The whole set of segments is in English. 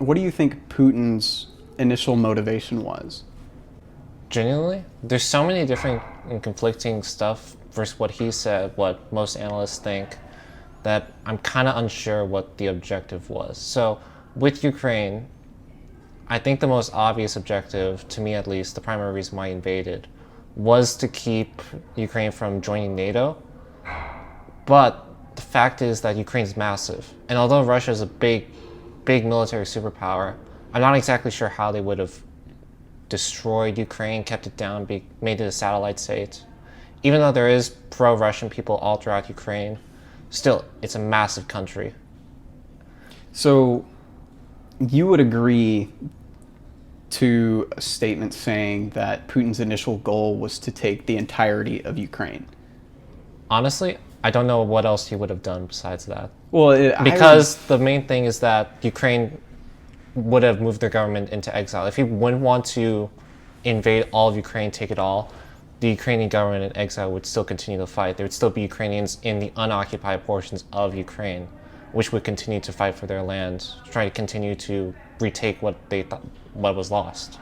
what do you think Putin's initial motivation was? Genuinely, there's so many different and conflicting stuff versus what he said, what most analysts think, that I'm kind of unsure what the objective was. So with Ukraine, I think the most obvious objective, to me at least, the primary reason why he invaded, was to keep Ukraine from joining NATO. But the fact is that Ukraine's massive. And although Russia is a big military superpower, I'm not exactly sure how they would have destroyed Ukraine, kept it down, made it a satellite state. Even though there is pro-Russian people all throughout Ukraine, still, it's a massive country. So you would agree to a statement saying that Putin's initial goal was to take the entirety of Ukraine? Honestly, I don't know what else he would have done besides that. Well, because the main thing is that Ukraine would have moved their government into exile. If he wouldn't want to invade all of Ukraine, take it all, the Ukrainian government in exile would still continue to fight. There would still be Ukrainians in the unoccupied portions of Ukraine, which would continue to fight for their land, try to continue to retake what they thought what was lost.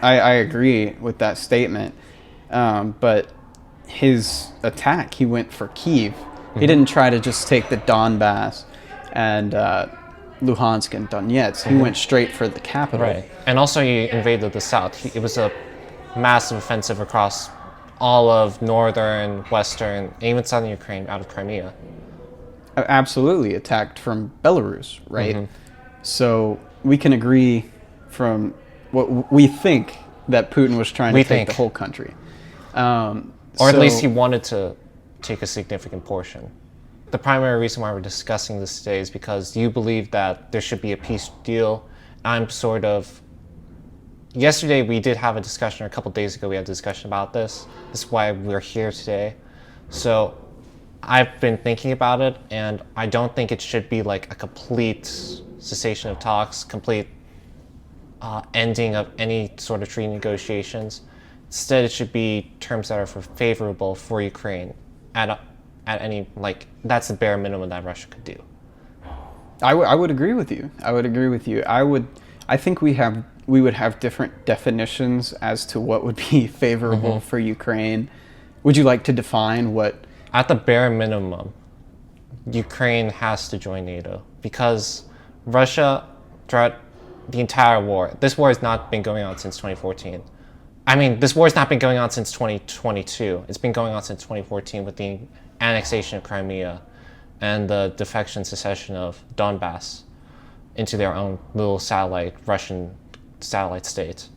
I agree with that statement, but his attack, he went for Kyiv. He didn't try to just take the Donbass and Luhansk and Donetsk. He went straight for the capital. Right. And also he invaded the south. It was a massive offensive across all of northern, western, and even southern Ukraine out of Crimea. Absolutely attacked from Belarus, right? So we can agree from what we think that Putin was trying to take the whole country. Or at least he wanted to take a significant portion. The primary reason why we're discussing this today is because you believe that there should be a peace deal. I'm sort of... Yesterday we did have a discussion, or a couple days ago we had a discussion about this. This is why we're here today. So I've been thinking about it, and I don't think it should be like a complete cessation of talks, complete ending of any sort of treaty negotiations. Instead, it should be terms that are favorable for Ukraine at any, like, that's the bare minimum that Russia could do. I would agree with you. I think we would have different definitions as to what would be favorable for Ukraine. Would you like to define what? At the bare minimum, Ukraine has to join NATO because Russia, throughout the entire war, this war has not been going on since 2014. I mean, this war has not been going on since 2022. It's been going on since 2014 with the annexation of Crimea and the defection secession of Donbass into their own little Russian satellite state.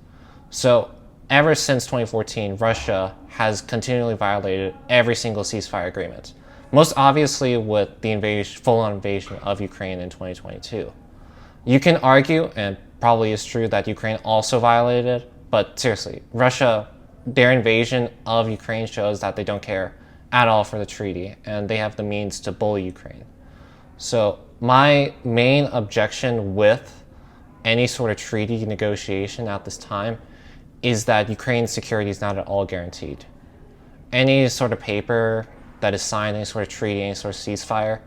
So ever since 2014, Russia has continually violated every single ceasefire agreement. Most obviously with the full-on invasion of Ukraine in 2022. You can argue, and probably is true, that Ukraine also violated it, but seriously, Russia, their invasion of Ukraine shows that they don't care at all for the treaty, and they have the means to bully Ukraine. So my main objection with any sort of treaty negotiation at this time is that Ukraine's security is not at all guaranteed. Any sort of paper that is signed, any sort of treaty, any sort of ceasefire,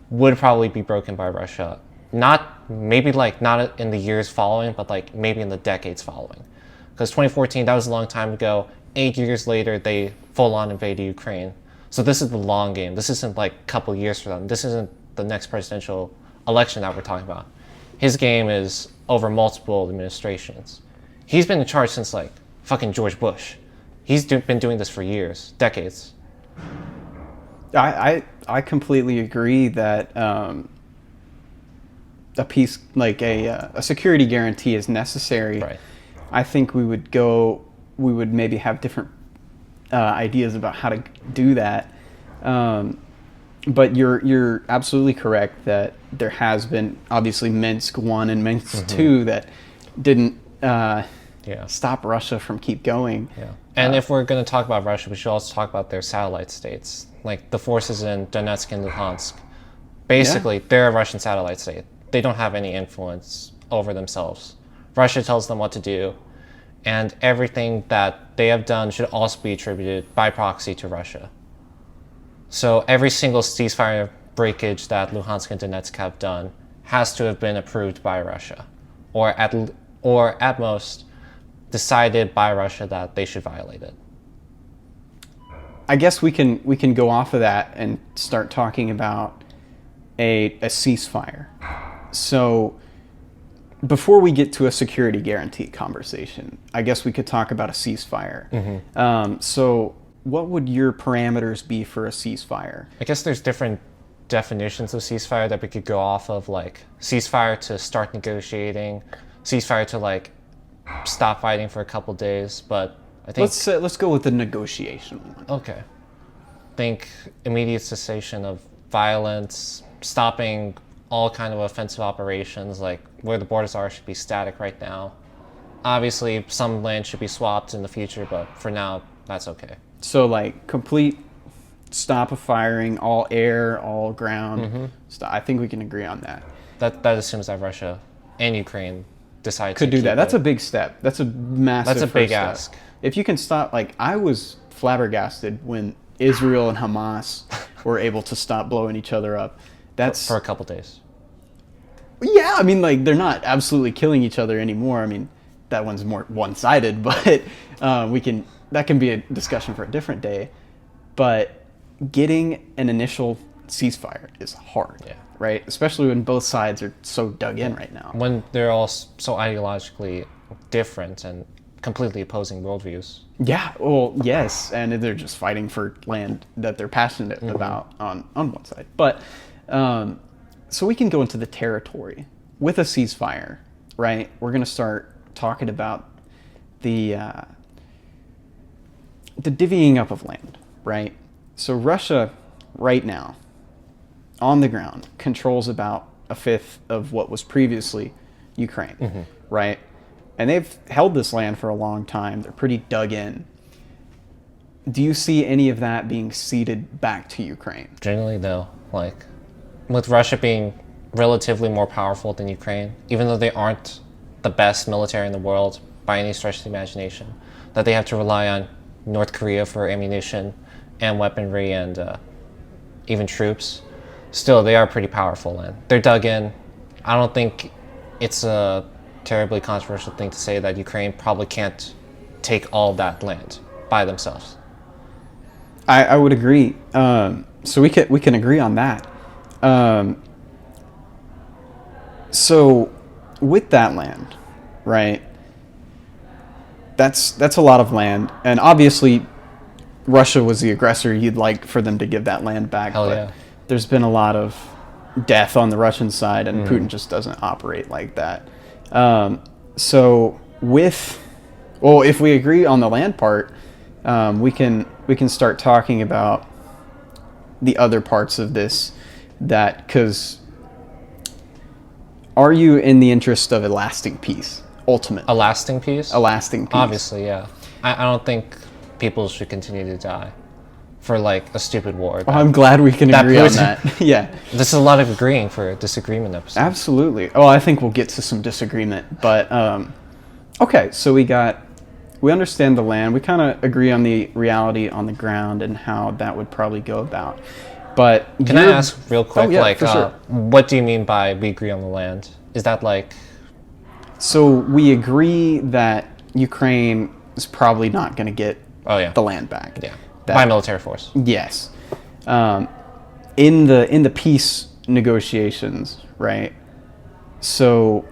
would probably be broken by Russia. Not in the years following, but like maybe in the decades following. Because 2014, that was a long time ago. 8 years later, they full-on invaded Ukraine. So this is the long game. This isn't like a couple years for them. This isn't the next presidential election that we're talking about. His game is over multiple administrations. He's been in charge since like fucking George Bush. He's been doing this for years, decades. I completely agree that a peace, like a security guarantee, is necessary. Right. I think we would maybe have different ideas about how to do that. But you're absolutely correct that there has been obviously Minsk 1 and Minsk 2 that didn't stop Russia from keep going. Yeah. And if we're going to talk about Russia, we should also talk about their satellite states, like the forces in Donetsk and Luhansk. Basically, they're a Russian satellite state. They don't have any influence over themselves. Russia tells them what to do, and everything that they have done should also be attributed by proxy to Russia. So every single ceasefire breakage that Luhansk and Donetsk have done has to have been approved by Russia. or at most decided by Russia that they should violate it. I guess we can go off of that and start talking about a ceasefire. So before we get to a security guarantee conversation, I guess we could talk about a ceasefire. So what would your parameters be for a ceasefire? I guess there's different definitions of ceasefire that we could go off of, like ceasefire to start negotiating, ceasefire to like stop fighting for a couple days. But I think Let's go with the negotiation one. okay. Think immediate cessation of violence, stopping all kind of offensive operations, like where the borders are should be static right now. Obviously, some land should be swapped in the future, but for now, that's okay. So like complete stop of firing, all air, all ground. I think we can agree on that. That assumes that Russia and Ukraine decide Could to do that. keep That's it. a big step. That's a massive. That's a first big step. ask. If you can stop, like I was flabbergasted when Israel and Hamas were able to stop blowing each other up. That's for a couple days. yeah. I mean, like they're not absolutely killing each other anymore. I mean, that one's more one-sided, but that can be a discussion for a different day. But getting an initial ceasefire is hard, Yeah. right? Especially when both sides are so dug in right now. When they're all so ideologically different and completely opposing worldviews. Yeah, well, yes, and they're just fighting for land that they're passionate about on one side. But so we can go into the territory with a ceasefire, right? We're going to start talking about the divvying up of land, right? So Russia, right now, on the ground, controls about a fifth of what was previously Ukraine, right? And they've held this land for a long time. They're pretty dug in. Do you see any of that being ceded back to Ukraine? Generally, though, like with Russia being relatively more powerful than Ukraine, even though they aren't the best military in the world by any stretch of the imagination, that they have to rely on North Korea for ammunition and weaponry and even troops. Still, they are pretty powerful and they're dug in. I don't think it's a terribly controversial thing to say that Ukraine probably can't take all that land by themselves. I would agree. So we can agree on that. So with that land, right? That's a lot of land, and obviously Russia was the aggressor. You'd like for them to give that land back, Hell but yeah. there's been a lot of death on the Russian side, and Putin just doesn't operate like that. So if we agree on the land part, we can start talking about the other parts of this. That because are you in the interest of a lasting peace? Ultimately, A lasting peace? a lasting peace. Obviously, yeah. I don't think people should continue to die for like a stupid war. Oh, I'm glad we can That agree on Putin- that. Yeah, This is a lot of agreeing for a disagreement episode. absolutely. Oh, I think we'll get to some disagreement, but okay. So we understand the land. We kind of agree on the reality on the ground and how that would probably go about. But Can I ask real quick, yeah, like, for sure. what do you mean by we agree on the land? Is that like, So we agree that Ukraine is probably not going to get oh yeah, the land back. yeah, That- by military force? Yes. In the peace negotiations, right? So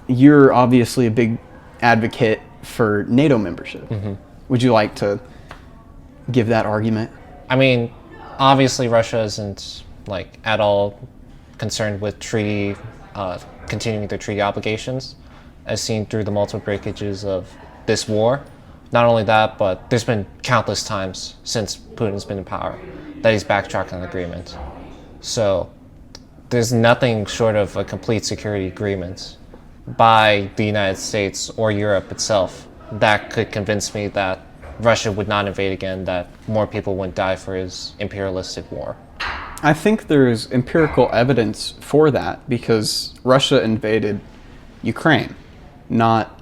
you're obviously a big advocate for NATO membership. Would you like to give that argument? I mean, obviously Russia isn't like at all concerned with continuing their treaty obligations, as seen through the multiple breakages of this war. Not only that, but there's been countless times since Putin's been in power that he's backtracked on the agreement. So there's nothing short of a complete security agreement by the United States or Europe itself that could convince me that Russia would not invade again, that more people wouldn't die for his imperialistic war. I think there's empirical evidence for that because Russia invaded Ukraine, not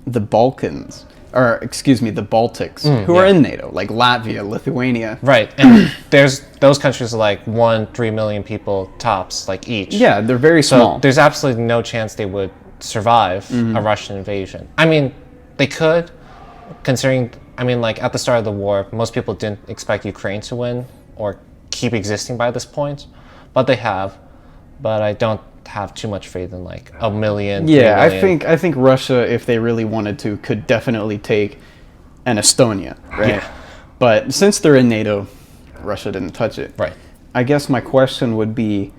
the Balkans, or excuse me, the Baltics, who are yeah. in NATO, like Latvia, Lithuania. Right, and there's those countries are like 3 million people tops, like each. Yeah, they're very So small. there's absolutely no chance they would survive a Russian invasion. I mean, they could, considering, I mean, like at the start of the war, most people didn't expect Ukraine to win or keep existing by this point, but they have. But I don't have too much faith in like a million. Yeah, 3 million. I think Russia, if they really wanted to, could definitely take an Estonia, right? Yeah. But since they're in NATO, Russia didn't touch it. Right. I guess my question would be,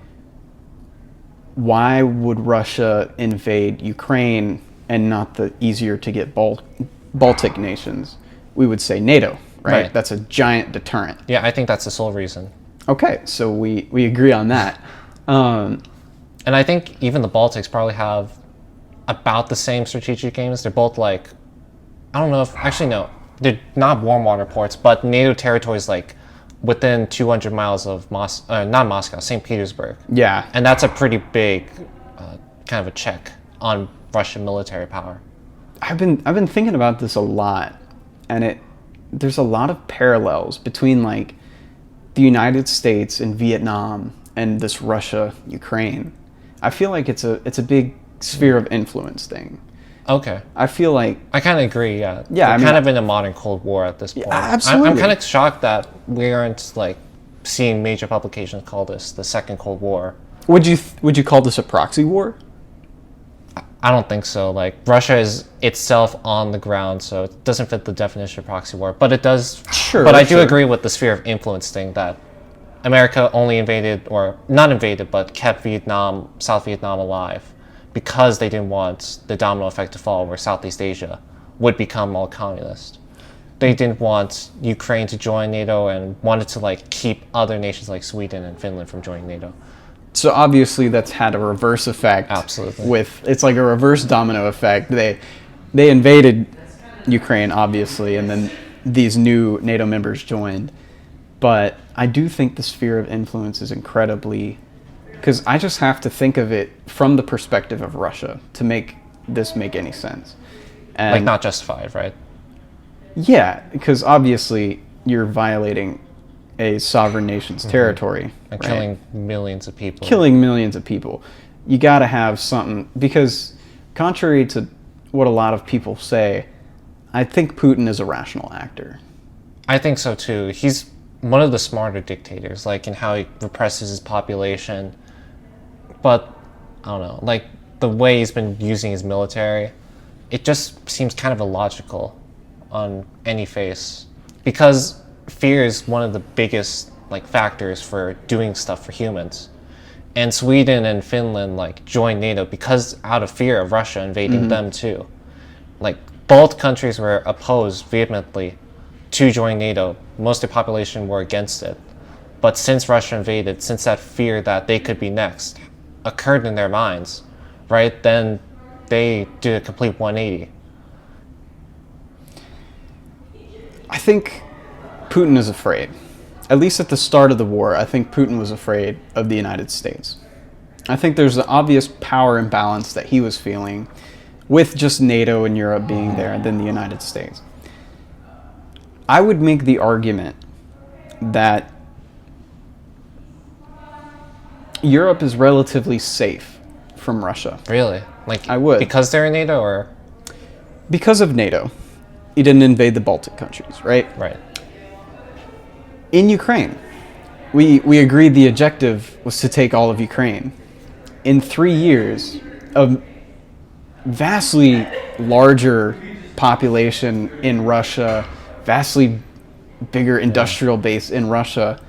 why would Russia invade Ukraine and not the easier to get Baltic nations? We would say NATO, right? Right. That's a giant deterrent. Yeah, I think that's the sole reason. Okay, so we agree on that. And I think even the Baltics probably have about the same strategic aims. They're both like, I don't know if, actually no, they're not warm water ports, but NATO territories like within 200 miles of not Moscow, St. Petersburg. Yeah. And that's a pretty big kind of a check on Russian military power. I've been thinking about this a lot, and there's a lot of parallels between like the United States and Vietnam and this Russia Ukraine. I feel like it's a big sphere of influence thing. Okay. I feel like I kind of agree, yeah. Yeah, We're I mean, kind of in a modern Cold War at this point. absolutely. I'm kind of shocked that we aren't like seeing major publications call this the Second Cold War. would you call this a proxy war? I don't think so. Like Russia is itself on the ground, so it doesn't fit the definition of proxy war. But it does. Sure. But I do sure. agree with the sphere of influence thing that America only invaded, or not invaded, but kept South Vietnam alive because they didn't want the domino effect to fall where Southeast Asia would become all communist. They didn't want Ukraine to join NATO and wanted to like keep other nations like Sweden and Finland from joining NATO. So obviously that's had a reverse effect. Absolutely. It's like a reverse domino effect. They invaded Ukraine obviously, and then these new NATO members joined. But I do think the sphere of influence is incredibly, because I just have to think of it from the perspective of Russia to make this make any sense. And Like not justified, right? yeah, because obviously you're violating a sovereign nation's territory. And right? killing millions of people. Killing millions of people. You got to have something, because contrary to what a lot of people say, I think Putin is a rational actor. I think so too. He's one of the smarter dictators, like in how he represses his population. But I don't know, like the way he's been using his military, it just seems kind of illogical on any face. Because fear is one of the biggest like factors for doing stuff for humans. And Sweden and Finland like joined NATO because out of fear of Russia invading them too. Like both countries were opposed vehemently to join NATO. Most of the population were against it. But since Russia invaded, since that fear that they could be next occurred in their minds, right, then they did a complete 180. I think Putin is afraid. At least at the start of the war, I think Putin was afraid of the United States. I think there's an obvious power imbalance that he was feeling with just NATO and Europe being there than the United States. I would make the argument that Europe is relatively safe from Russia. Really? Like I would. Because they're in NATO or? Because of NATO, he didn't invade the Baltic countries, right? Right. In Ukraine, we agreed the objective was to take all of Ukraine. In 3 years, a vastly larger population in Russia, vastly bigger industrial base in Russia,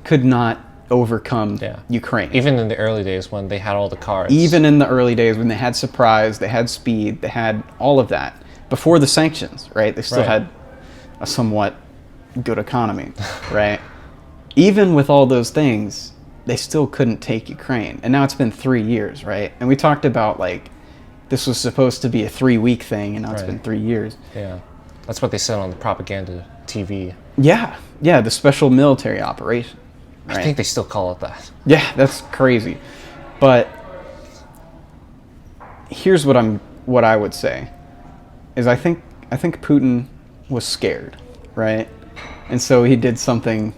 could not overcome Ukraine. Even in the early days when they had all the cars. Even in the early days when they had surprise, they had speed, they had all of that. Before the sanctions, right? They still Right. had a somewhat good economy, right? Even with all those things, they still couldn't take Ukraine. And now it's been 3 years, right? And we talked about like this was supposed to be a 3-week thing, and now it's Right. been 3 years. Yeah. That's what they said on the propaganda TV. Yeah, the special military operation. Right? I think they still call it that. Yeah, that's crazy. But here's what I would say is I think Putin was scared, right? And so he did something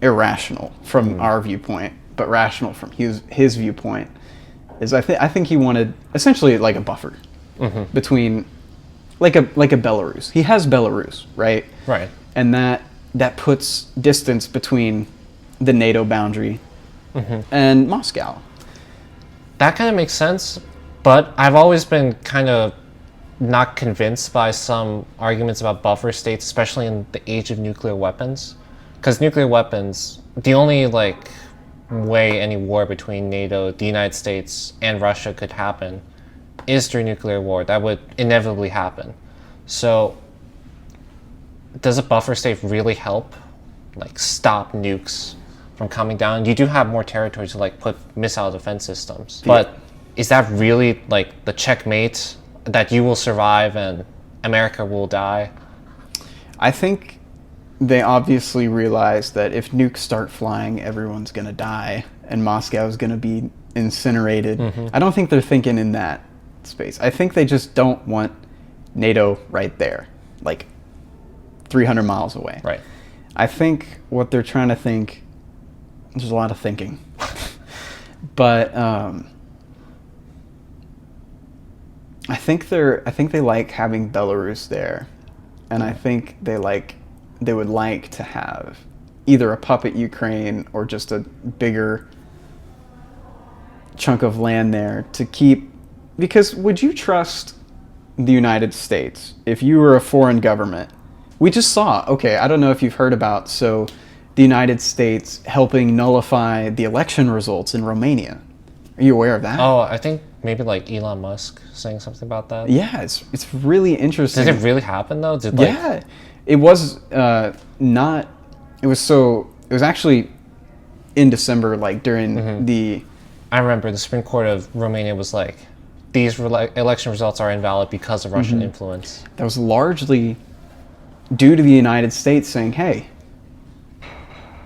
irrational from our viewpoint, but rational from his viewpoint. is I think he wanted essentially like a buffer between like a Belarus. He has Belarus, right? Right. And that puts distance between the NATO boundary and Moscow. That kind of makes sense, but I've always been kind of not convinced by some arguments about buffer states, especially in the age of nuclear weapons. Because nuclear weapons, the only like way any war between NATO, the United States, and Russia could happen is through nuclear war. That would inevitably happen. So, does a buffer state really help, like stop nukes from coming down? You do have more territory to like put missile defense systems, but is that really like the checkmate that you will survive and America will die? I think they obviously realize that if nukes start flying, everyone's going to die and Moscow is going to be incinerated. I don't think they're thinking in that space. I think they just don't want NATO right there, like 300 miles away. Right. I think what they're trying to think, there's a lot of thinking, but I think they like having Belarus there, and I think they would like to have either a puppet Ukraine or just a bigger chunk of land there to keep. Because would you trust the United States if you were a foreign government? We just saw, okay, I don't know if you've heard about, so the United States helping nullify the election results in Romania. Are you aware of that? Oh, I think maybe like Elon Musk saying something about that. Yeah, it's really interesting. Did it really happen though? Yeah, it was not. It was actually in December, like during the. I remember the Supreme Court of Romania was like, these election results are invalid because of Russian influence. That was largely due to the United States saying, "Hey,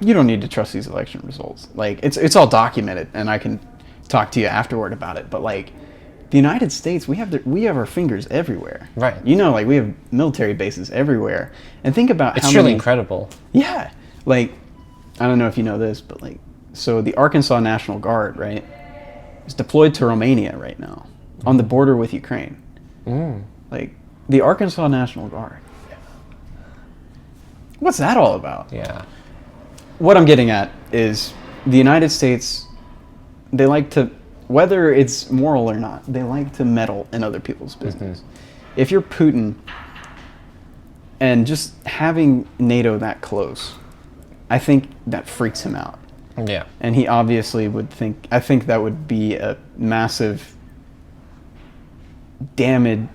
you don't need to trust these election results. Like it's all documented, and I can talk to you afterward about it." But like the United States, we have our fingers everywhere. Right. You know, like we have military bases everywhere. And think about It's how truly many, incredible. Yeah. Like I don't know if you know this, but like so the Arkansas National Guard, right, is deployed to Romania right now on the border with Ukraine. Like the Arkansas National Guard. What's that all about? Yeah. What I'm getting at is the United States, they like to, whether it's moral or not, they like to meddle in other people's business. If you're Putin and just having NATO that close, I think that freaks him out. Yeah. And he obviously would think, I think that would be a massive damage.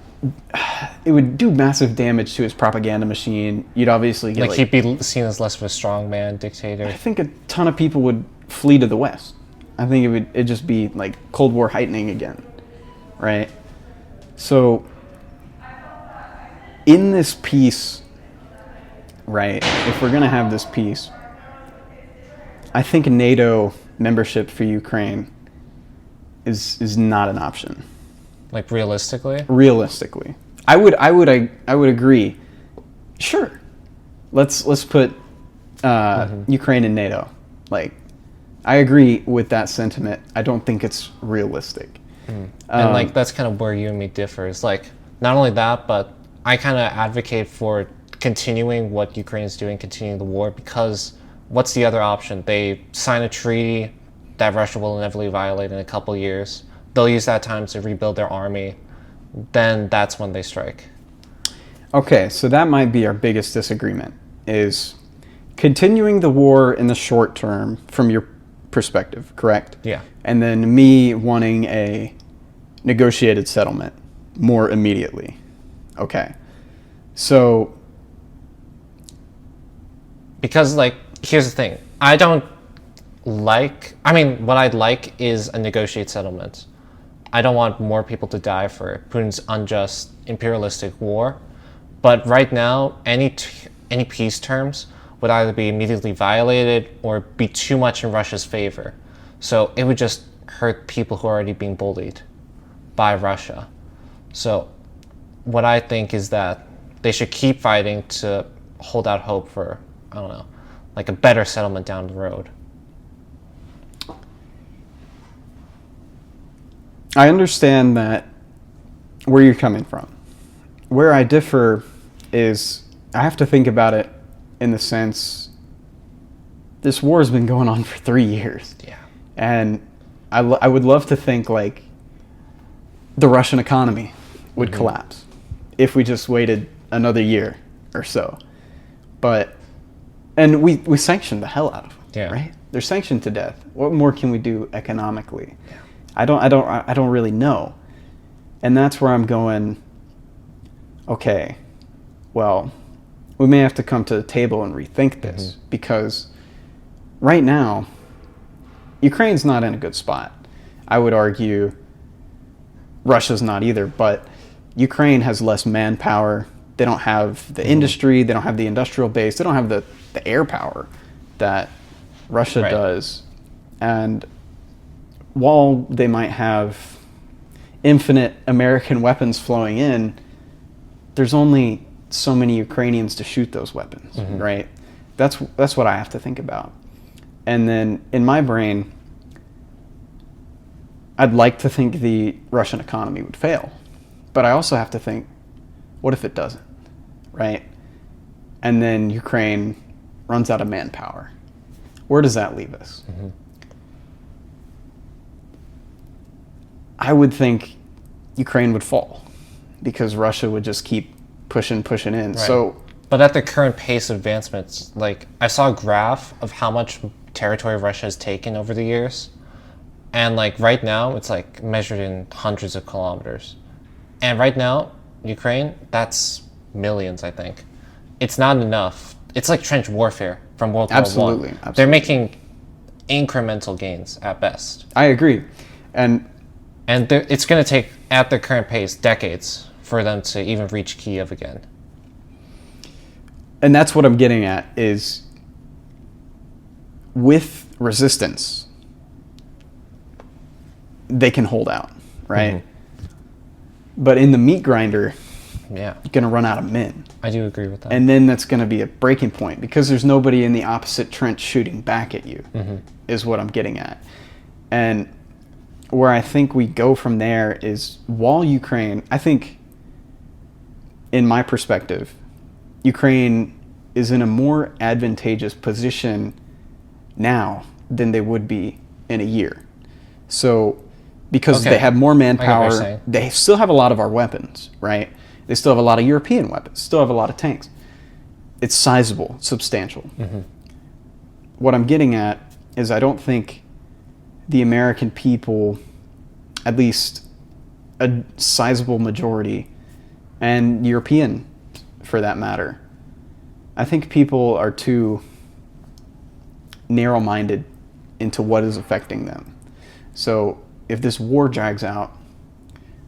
It would do massive damage to his propaganda machine. You'd obviously get Like he'd be seen as less of a strongman dictator. I think a ton of people would flee to the West. I think it'd just be like Cold War heightening again, right? So in this peace, right, if we're gonna have this peace, I think NATO membership for Ukraine is not an option. Like realistically? Realistically, I would agree. Sure, let's put Ukraine in NATO. Like, I agree with that sentiment. I don't think it's realistic. And like that's kind of where you and me differ. It's like not only that, but I kind of advocate for continuing what Ukraine is doing, continuing the war, because what's the other option? They sign a treaty that Russia will inevitably violate in a couple years. They'll use that time to rebuild their army. Then that's when they strike. Okay, so that might be our biggest disagreement, is continuing the war in the short term from your perspective, correct? Yeah. And then me wanting a negotiated settlement more immediately. Okay. So... Because, like, here's the thing. What I'd like is a negotiated settlement. I don't want more people to die for Putin's unjust imperialistic war. But right now, any peace terms would either be immediately violated or be too much in Russia's favor. So it would just hurt people who are already being bullied by Russia. So what I think is that they should keep fighting to hold out hope for, I don't know, like a better settlement down the road. I understand that where you're coming from. Where I differ is I have to think about it in the sense this war has been going on for 3 years. Yeah. And I would love to think like the Russian economy would collapse if we just waited another year or so. And we sanctioned the hell out of them, Yeah. right? They're sanctioned to death. What more can we do economically? Yeah. I don't really know. And that's where I'm going, okay, well, we may have to come to the table and rethink this because right now, Ukraine's not in a good spot. I would argue Russia's not either, but Ukraine has less manpower. They don't have the industry. They don't have the industrial base. They don't have the air power that Russia does. And while they might have infinite American weapons flowing in, there's only so many Ukrainians to shoot those weapons, right? That's what I have to think about. And then in my brain, I'd like to think the Russian economy would fail. But I also have to think, what if it doesn't, right? And then Ukraine runs out of manpower. Where does that leave us? I would think Ukraine would fall because Russia would just keep pushing in. Right. So, but at the current pace of advancements, like I saw a graph of how much territory Russia has taken over the years, and like right now it's like measured in hundreds of kilometers, and right now Ukraine, that's millions. I think it's not enough. It's like trench warfare from World War I. Absolutely. They're making incremental gains at best. I agree, and it's going to take, at their current pace, decades for them to even reach Kiev again. And that's what I'm getting at is with resistance, they can hold out, right? But in the meat grinder, yeah, you're going to run out of men. I do agree with that. And then that's going to be a breaking point because there's nobody in the opposite trench shooting back at you, is what I'm getting at. And where I think we go from there is while Ukraine, I think, in my perspective, Ukraine is in a more advantageous position now than they would be in a year. So, because they have more manpower, they still have a lot of our weapons, right? They still have a lot of European weapons, still have a lot of tanks. It's sizable, substantial. What I'm getting at is I don't think the American people, at least a sizable majority, and European for that matter, I think people are too narrow-minded into what is affecting them. So if this war drags out,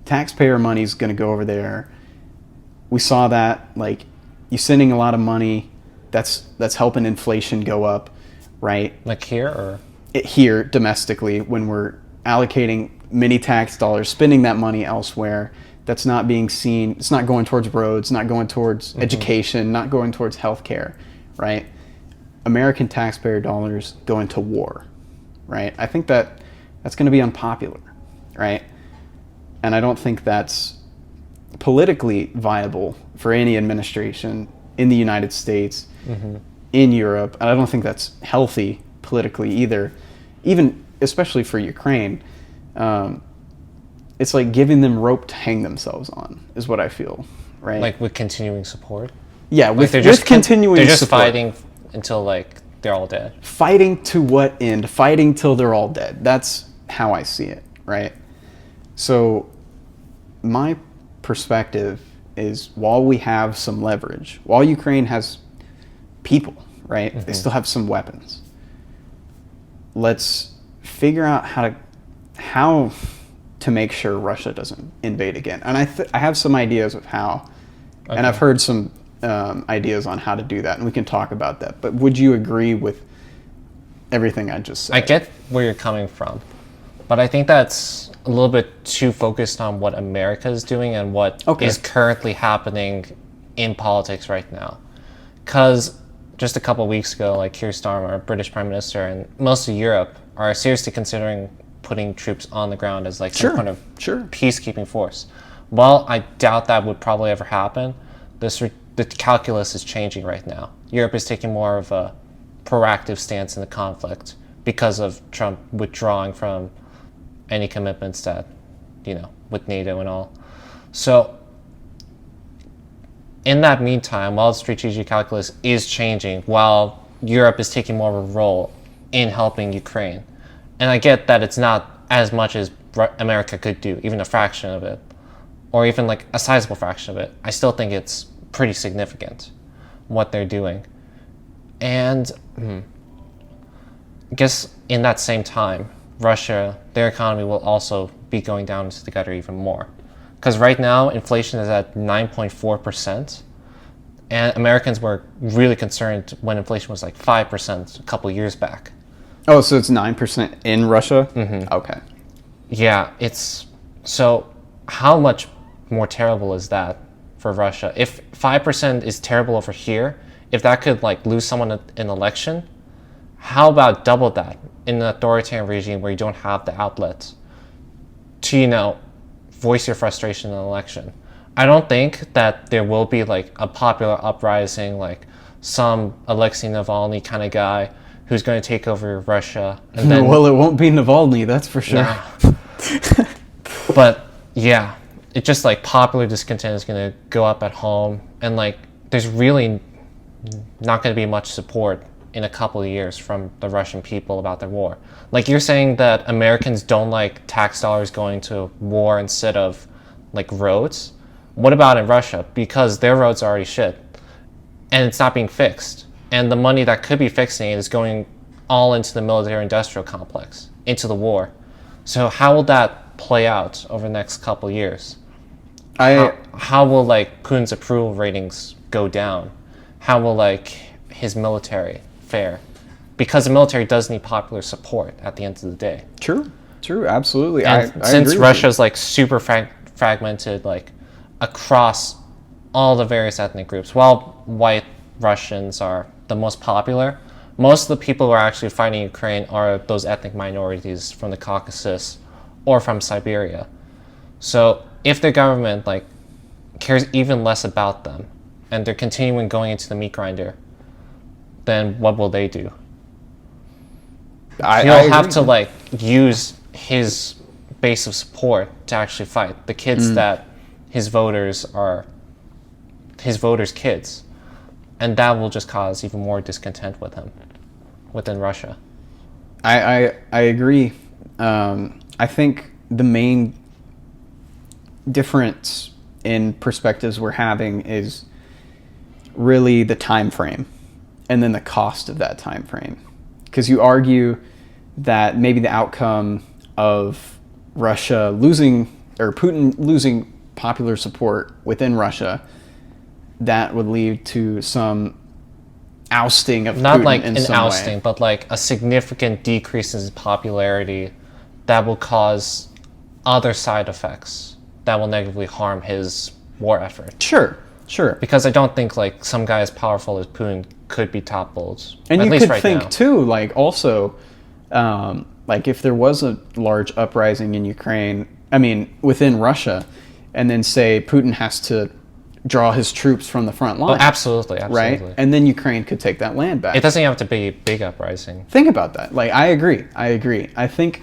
taxpayer money is going to go over there. We saw that, like, you're sending a lot of money, that's helping inflation go up, right? Like here or? Here, domestically, when we're allocating many tax dollars, spending that money elsewhere, that's not being seen, it's not going towards roads, not going towards education, not going towards healthcare, right? American taxpayer dollars go into war, right? I think that's going to be unpopular, right? And I don't think that's politically viable for any administration in the United States, in Europe, and I don't think that's healthy politically either, even especially for Ukraine. It's like giving them rope to hang themselves on, is what I feel, right? Like with continuing support? Yeah, like with continuing support. They're just fighting until like they're all dead. Fighting to what end? Fighting till they're all dead. That's how I see it, right? So my perspective is while we have some leverage, while Ukraine has people, right? They still have some weapons. Let's figure out how to make sure Russia doesn't invade again. And I have some ideas of how, and I've heard some ideas on how to do that, and we can talk about that. But would you agree with everything I just said? I get where you're coming from, but I think that's a little bit too focused on what America is doing and what is currently happening in politics right now. Because just a couple of weeks ago, like Keir Starmer, British Prime Minister, and most of Europe are seriously considering putting troops on the ground as like Sure, some kind of sure. peacekeeping force. Well, I doubt that would probably ever happen. The calculus is changing right now. Europe is taking more of a proactive stance in the conflict because of Trump withdrawing from any commitments that, with NATO and all. So in that meantime, while the strategic calculus is changing, while Europe is taking more of a role in helping Ukraine, and I get that it's not as much as America could do, even a fraction of it, or even like a sizable fraction of it, I still think it's pretty significant what they're doing. And I guess in that same time, Russia, their economy will also be going down into the gutter even more. Because right now, inflation is at 9.4%, and Americans were really concerned when inflation was like 5% a couple years back. Oh, so it's 9% in Russia? Mm-hmm. Okay. Yeah, so how much more terrible is that for Russia? If 5% is terrible over here, if that could like lose someone an election, how about double that in an authoritarian regime where you don't have the outlets to, voice your frustration in an election? I don't think that there will be like a popular uprising, like some Alexei Navalny kind of guy who's going to take over Russia. And then, well, it won't be Navalny, that's for sure. No. But yeah, it's just like popular discontent is going to go up at home, and like there's really not going to be much support in a couple of years from the Russian people about their war. Like you're saying that Americans don't like tax dollars going to war instead of like roads. What about in Russia? Because their roads are already shit and it's not being fixed. And the money that could be fixing it is going all into the military industrial complex, into the war. So how will that play out over the next couple of years? How will like Putin's approval ratings go down? How will like his military fare? Because the military does need popular support at the end of the day. True, absolutely. And I since agree Russia's like super fragmented, like across all the various ethnic groups, while white Russians are the most popular, most of the people who are actually fighting Ukraine are those ethnic minorities from the Caucasus or from Siberia. So if the government like cares even less about them and they're continuing going into the meat grinder, then what will they do? He'll have to like use his base of support to actually fight the kids that his voters kids, and that will just cause even more discontent with him within Russia. I agree. I think the main difference in perspectives we're having is really the time frame and then the cost of that time frame. Because you argue that maybe the outcome of Russia losing, or Putin losing popular support within Russia, that would lead to some ousting of not Putin like in an some ousting, way. but like a significant decrease in his popularity that will cause other side effects that will negatively harm his war effort. Sure. Because I don't think like some guy as powerful as Putin could be toppled. And at you least could right think now. too, like also, like if there was a large uprising in Ukraine, within Russia, and then say Putin has to draw his troops from the front line. Oh, absolutely. Right? And then Ukraine could take that land back. It doesn't have to be a big uprising. Think about that. Like, I agree. I think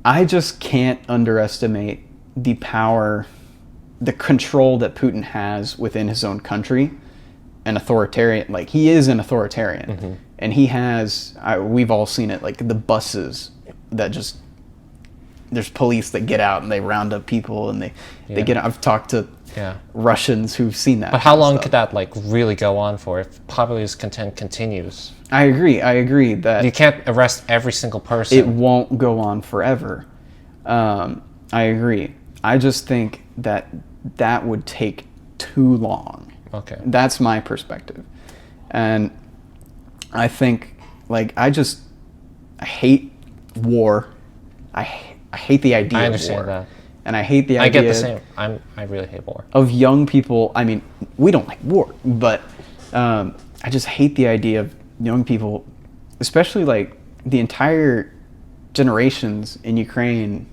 I just can't underestimate the power, the control that Putin has within his own country. An authoritarian, like he is an authoritarian, and he has. We've all seen it, like the buses that just. There's police that get out and they round up people and they get. I've talked to Russians who've seen that. But how long could that like really go on for if popular discontent continues? I agree that you can't arrest every single person. It won't go on forever. I agree. I just think that would take too long. Okay. That's my perspective. And I think, like, I hate war. I hate the idea of war. I understand that. And I hate the idea. I get the same. I really hate war. Of young people. I mean, we don't like war, but I just hate the idea of young people, especially like the entire generations in Ukraine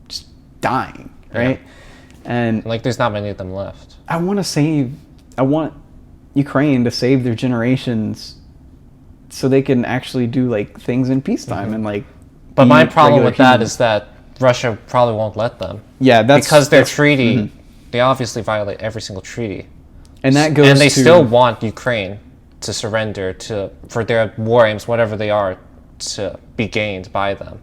just dying, right? And Like, there's not many of them left. I want Ukraine to save their generations so they can actually do like things in peacetime and like. But be my problem regular with that humans. is that Russia probably won't let them. Yeah, that's Because their that's- treaty, they obviously violate every single treaty. and that goes. And they to, still want Ukraine to surrender for their war aims, whatever they are, to be gained by them.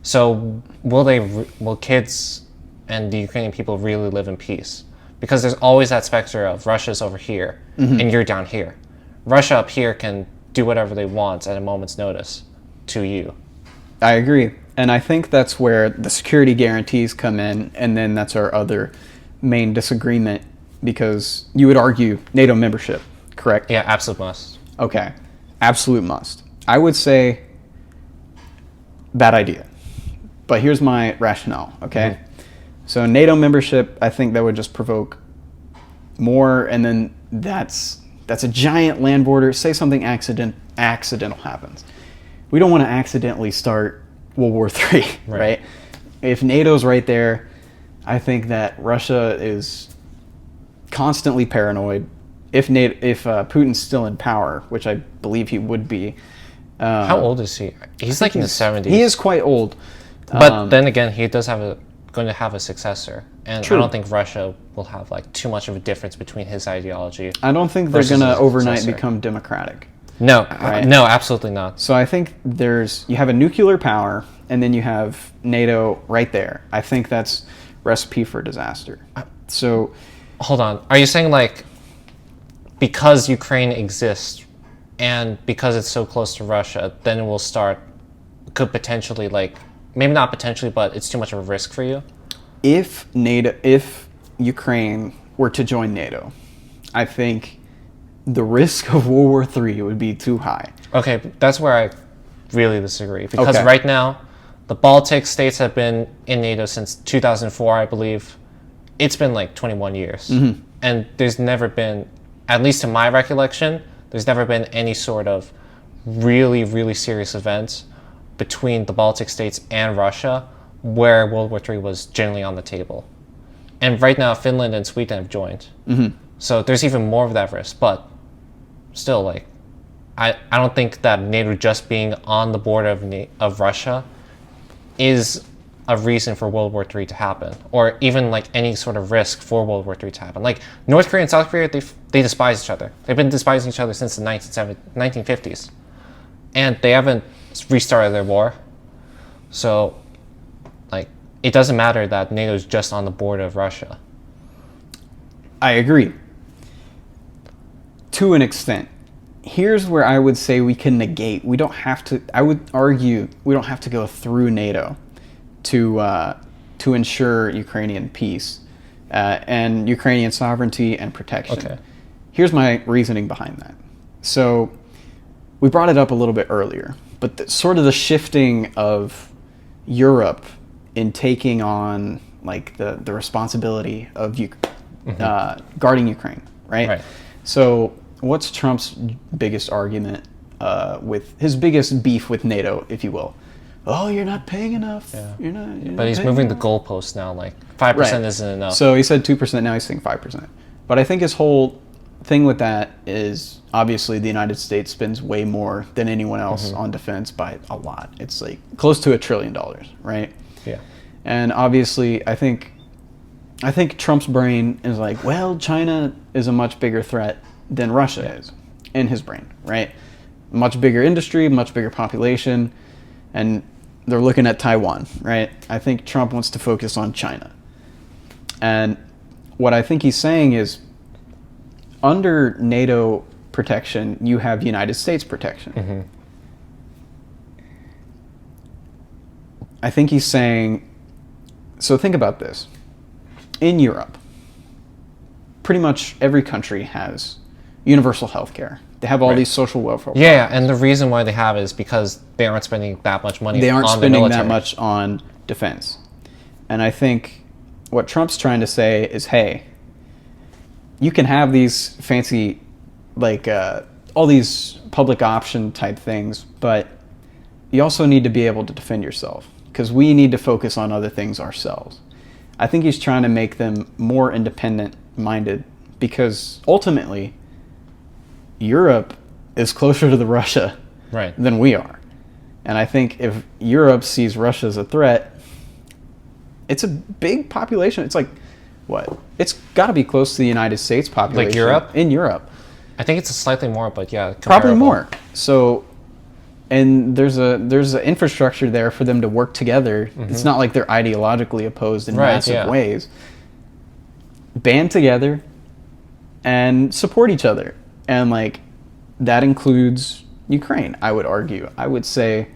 So will kids and the Ukrainian people really live in peace? Because there's always that specter of Russia's over here and you're down here. Russia up here can do whatever they want at a moment's notice to you. I agree, and I think that's where the security guarantees come in, and then that's our other main disagreement, because you would argue NATO membership, correct? Yeah, absolute must. Okay, absolute must. I would say bad idea, but here's my rationale. Okay, so NATO membership, I think that would just provoke more, and then that's a giant land border. Say something accidental happens. We don't want to accidentally start World War III, right? If NATO's right there, I think that Russia is constantly paranoid. If Putin's still in power, which I believe he would be. How old is he? He's like in the 70s. He is quite old. But then again, he does going to have a successor, and True. I don't think Russia will have like too much of a difference between his ideology. I don't think they're versus going to his overnight successor. become democratic. No, Right. no, absolutely not. So I think you have a nuclear power, and then you have NATO right there. I think that's recipe for disaster. So Hold on. Are you saying like because Ukraine exists and because it's so close to Russia, then it will could potentially like maybe not potentially, but it's too much of a risk for you? if Ukraine were to join NATO, I think the risk of World War III would be too high. Okay, that's where I really disagree because Okay. right now the Baltic states have been in NATO since 2004, I believe. It's been like 21 years. And there's never been, at least to my recollection, there's never been any sort of really, really serious event between the Baltic states and Russia where World War III was generally on the table. And right now, Finland and Sweden have joined. So there's even more of that risk. But still, like, I don't think that NATO just being on the border of Russia is a reason for World War III to happen, or even like any sort of risk for World War III to happen. Like North Korea and South Korea, they despise each other. They've been despising each other since the 1950s, and they haven't restarted their war. So, like, it doesn't matter that NATO's just on the border of Russia. I agree. To an extent. Here's where I would say we can negate. We don't have to. I would argue we don't have to go through NATO to ensure Ukrainian peace and Ukrainian sovereignty and protection. Okay. Here's my reasoning behind that. So we brought it up a little bit earlier, but sort of the shifting of Europe in taking on like the responsibility of guarding Ukraine, right? Right. So what's Trump's biggest argument with his biggest beef with NATO, if you will? Oh, you're not paying enough. Yeah. You're not But he's paying moving the enough. goalposts now. Like 5% Right. isn't enough. So he said 2%, now he's saying 5%. But I think his whole thing with that is obviously the United States spends way more than anyone else on defense by a lot. It's like close to $1 trillion, right? yeah. And obviously, I think Trump's brain is like, well, China is a much bigger threat than Russia is in his brain, right? Much bigger industry, much bigger population, and they're looking at Taiwan, right? I think Trump wants to focus on China. And what I think he's saying is, under NATO protection, you have United States protection. I think he's saying, so think about this. In Europe, pretty much every country has universal health care. They have all Right. these social welfare. Yeah, and the reason why they have it is because they aren't spending that much money They aren't on the spending military. that much on defense. And I think what Trump's trying to say is, hey, you can have these fancy, like, all these public option type things, but you also need to be able to defend yourself. because we need to focus on other things ourselves. I think he's trying to make them more independent-minded because ultimately, Europe is closer to the Russia Right. than we are. And I think if Europe sees Russia as a threat, it's a big population. It's like, what? It's got to be close to the United States population. Like Europe? In Europe. I think it's slightly more, but yeah, Probably comparable. more. So, and there's an infrastructure there for them to work together. It's not like they're ideologically opposed in Right, massive yeah. ways. Band together and support each other. And like, that includes Ukraine, I would argue. I would say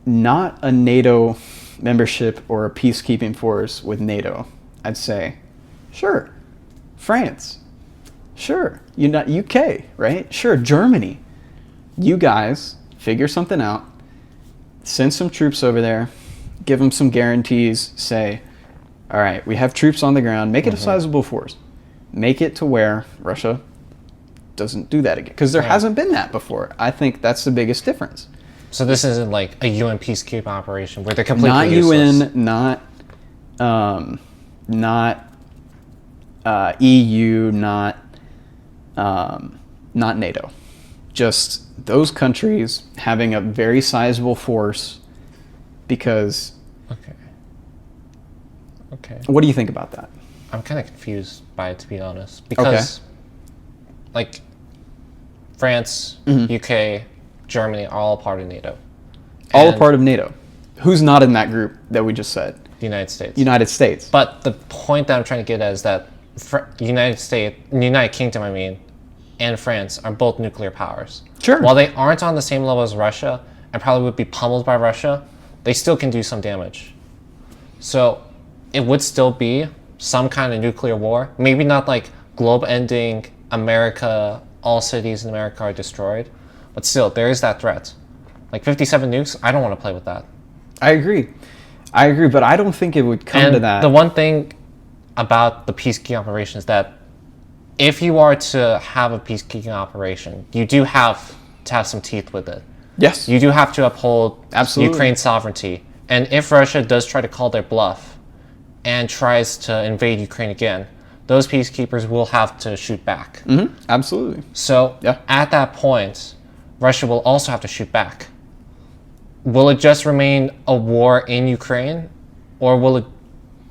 not a NATO membership or a peacekeeping force with NATO. I'd say, sure, France. Sure, UK, right? Sure, Germany. You guys figure something out, send some troops over there, give them some guarantees, say, all right, we have troops on the ground, make it a sizable force. Make it to where Russia doesn't do that again. Because there hasn't been that before. I think that's the biggest difference. So this isn't like a UN peacekeeping operation where they're completely Not useless. UN, not EU, not NATO. Just those countries having a very sizable force because... Okay. What do you think about that? I'm kind of confused by it, to be honest, because like France, UK, Germany are all part of NATO. All a And part of NATO. Who's not in that group that we just said? the United States. United States. But the point that I'm trying to get at is that United Kingdom, and France are both nuclear powers. Sure. While they aren't on the same level as Russia and probably would be pummeled by Russia, they still can do some damage. So it would still be some kind of nuclear war. Maybe not like globe-ending America, all cities in America are destroyed, but still, there is that threat. Like 57 nukes, I don't want to play with that. I agree, but I don't think it would come to that. The one thing about the peacekeeping operation is that if you are to have a peacekeeping operation, you do have to have some teeth with it. Yes. You do have to uphold Absolutely. Ukraine's sovereignty. And if Russia does try to call their bluff and tries to invade Ukraine again, those peacekeepers will have to shoot back. Absolutely. So Yeah. at that point, Russia will also have to shoot back. Will it just remain a war in Ukraine, or will it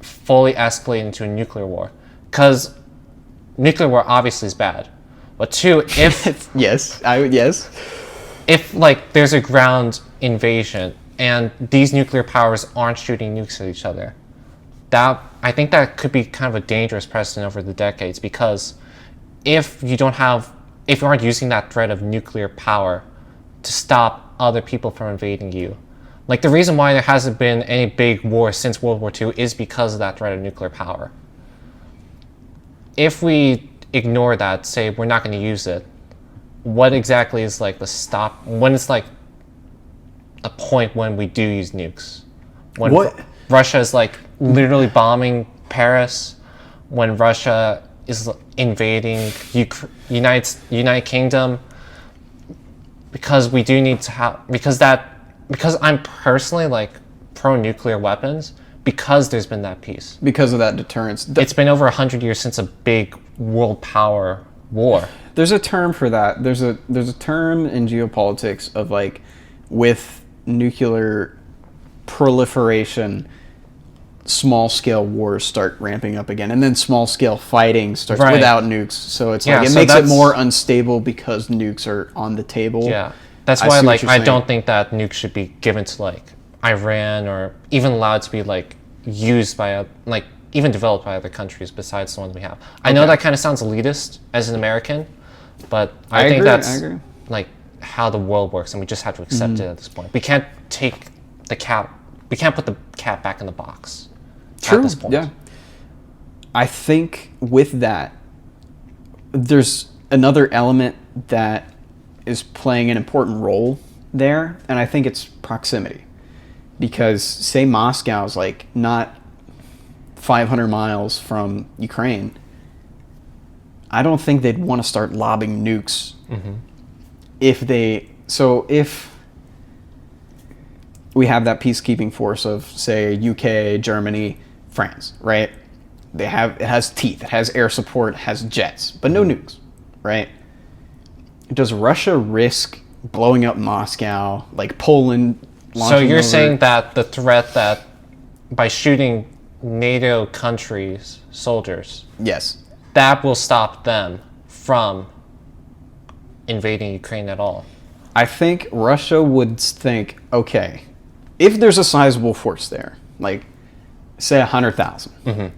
fully escalate into a nuclear war? Because nuclear war obviously is bad. But two, if Yes. if like there's a ground invasion and these nuclear powers aren't shooting nukes at each other, I think that could be kind of a dangerous precedent over the decades, because if you aren't using that threat of nuclear power to stop other people from invading you, like the reason why there hasn't been any big war since World War II is because of that threat of nuclear power. If we ignore that, say we're not going to use it, what exactly is like the stop? When it's like a point when we do use nukes? When What? Russia is like literally bombing Paris, when Russia is invading United Kingdom, because we do need to have, because I'm personally like pro-nuclear weapons, because there's been that peace. Because of that deterrence. It's been over 100 years since a big world power war. There's a term for that. There's a term in geopolitics of like, with nuclear proliferation, small-scale wars start ramping up again, and then small-scale fighting starts Right. without nukes. So it's Yeah, like it so makes it that's- more unstable because nukes are on the table. Yeah, that's I why see what like you're I saying. don't think that nukes should be given to like Iran, or even allowed to be like used by like even developed by other countries besides the ones we have. I know Okay. that kind of sounds elitist as an American, but I think agree, that's I agree. like how the world works, and we just have to accept it at this point. We can't we can't put the cat back in the box at this point. Yeah. I think with that, there's another element that is playing an important role there, and I think it's proximity. Because say Moscow's like not 500 miles from Ukraine, I don't think they'd want to start lobbing nukes if we have that peacekeeping force of, say, UK, Germany, France, right? It has teeth, it has air support, it has jets, but no nukes, right? Does Russia risk blowing up Moscow, like Poland? So you're over? saying that the threat that by shooting NATO countries' soldiers, Yes. that will stop them from invading Ukraine at all? I think Russia would think, okay, if there's a sizable force there, like say 100,000,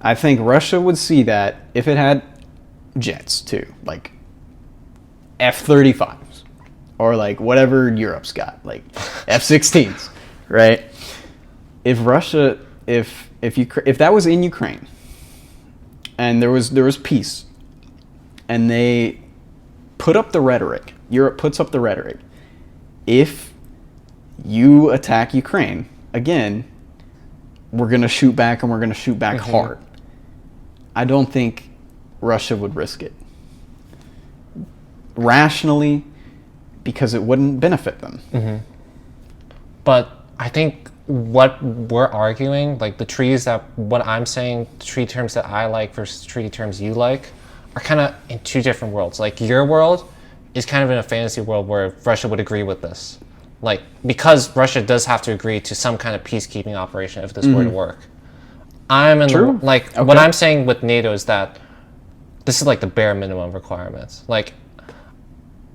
I think Russia would see that if it had jets too, like F-35s or like whatever Europe's got, like F-16s, right? If Russia, if that was in Ukraine and there was peace and they put up the rhetoric, Europe puts up the rhetoric, if you attack Ukraine, again, we're going to shoot back and we're going to shoot back hard. I don't think Russia would risk it. Rationally, because it wouldn't benefit them. But I think what we're arguing, like the treaties that, what I'm saying, the treaty terms that I like versus treaty terms you like, are kind of in two different worlds. Like your world is kind of in a fantasy world where Russia would agree with this. Like, because Russia does have to agree to some kind of peacekeeping operation if this were to work. I'm in True. the, like, what I'm saying with NATO is that this is like the bare minimum requirements. Like,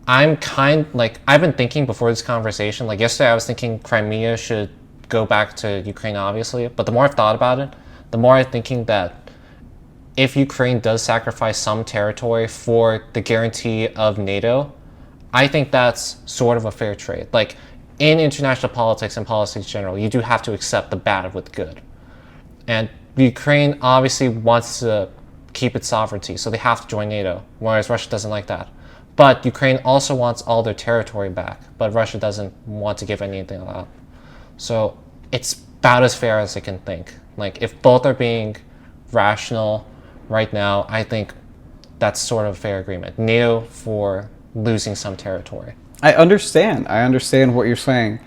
I've been thinking before this conversation, like yesterday I was thinking Crimea should go back to Ukraine, obviously, but the more I've thought about it, the more I'm thinking that if Ukraine does sacrifice some territory for the guarantee of NATO, I think that's sort of a fair trade. Like, in international politics and politics in general, you do have to accept the bad with good. And Ukraine obviously wants to keep its sovereignty, so they have to join NATO, whereas Russia doesn't like that. But Ukraine also wants all their territory back, but Russia doesn't want to give anything up. So it's about as fair as I can think. Like, if both are being rational right now, I think that's sort of a fair agreement. NATO for losing some territory. I understand what you're saying.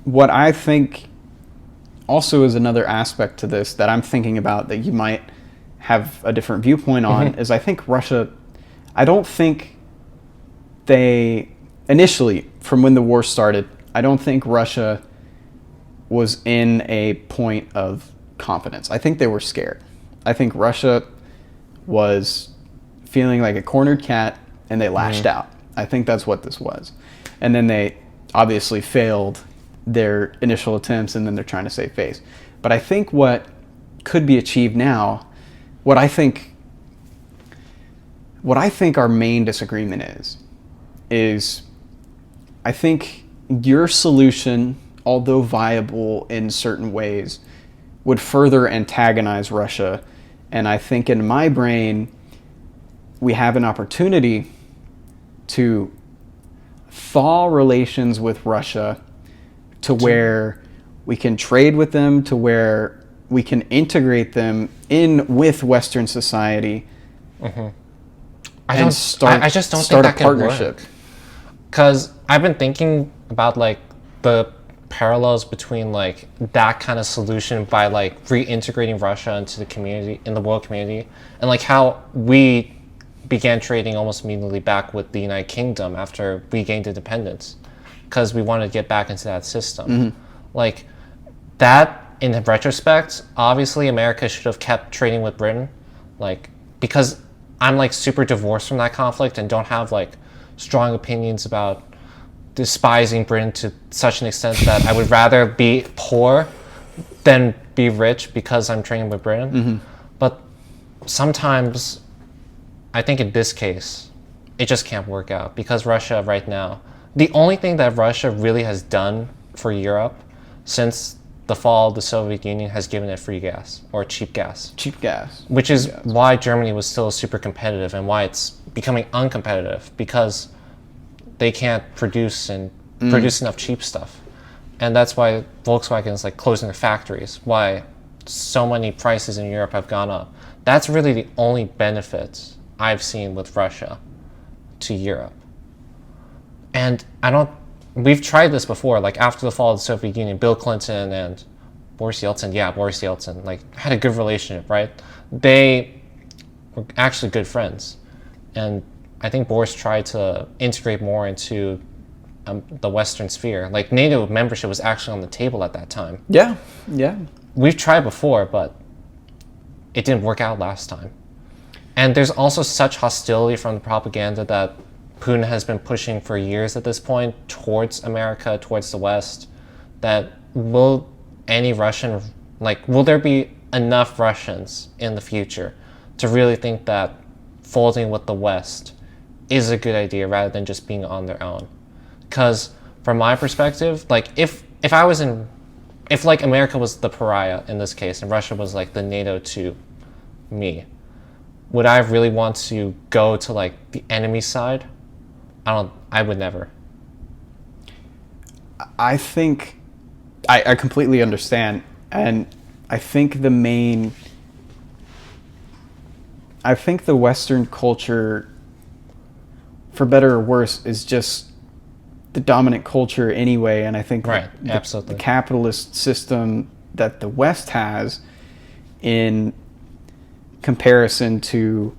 What I think also is another aspect to this that I'm thinking about that you might have a different viewpoint on is I think Russia, I don't think they, initially, from when the war started, I don't think Russia was in a point of confidence. I think they were scared. I think Russia was feeling like a cornered cat and they lashed out. I think that's what this was. And then they obviously failed their initial attempts and then they're trying to save face. But I think what could be achieved now, what I think our main disagreement is I think your solution, although viable in certain ways, would further antagonize Russia. And I think in my brain, we have an opportunity to thaw relations with Russia to where we can trade with them, to where we can integrate them in with Western society and start I just don't start think a that partnership. can work. Because I've been thinking about like the parallels between like that kind of solution by like reintegrating Russia into the community, in the world community, and like how we began trading almost immediately back with the United Kingdom after we gained independence, because we wanted to get back into that system. Like that, in retrospect, obviously America should have kept trading with Britain, like, because I'm like super divorced from that conflict and don't have like strong opinions about despising Britain to such an extent that I would rather be poor than be rich because I'm trading with Britain. But sometimes I think in this case, it just can't work out because Russia right now, the only thing that Russia really has done for Europe since the fall of the Soviet Union has given it free gas or cheap gas. Cheap gas. Which is why Germany was still super competitive and why it's becoming uncompetitive, because they can't produce enough cheap stuff. And that's why Volkswagen is like closing their factories, why so many prices in Europe have gone up. That's really the only benefit I've seen with Russia to Europe. And I don't we've tried this before. Like after the fall of the Soviet Union, Bill Clinton and Boris Yeltsin, like had a good relationship, right? They were actually good friends, and I think Boris tried to integrate more into the Western sphere. Like NATO membership was actually on the table at that time. Yeah, yeah. We've tried before, but it didn't work out last time. And there's also such hostility from the propaganda that Putin has been pushing for years at this point towards America, towards the West, that will any Russian, like, will there be enough Russians in the future to really think that folding with the West is a good idea rather than just being on their own? Because from my perspective, like, if I was in, if like America was the pariah in this case and Russia was like the NATO to me, would I really want to go to like the enemy side? I would never. I think I completely understand, and I think the Western culture, for better or worse, is just the dominant culture anyway, and I think right, absolutely, the capitalist system that the West has in comparison to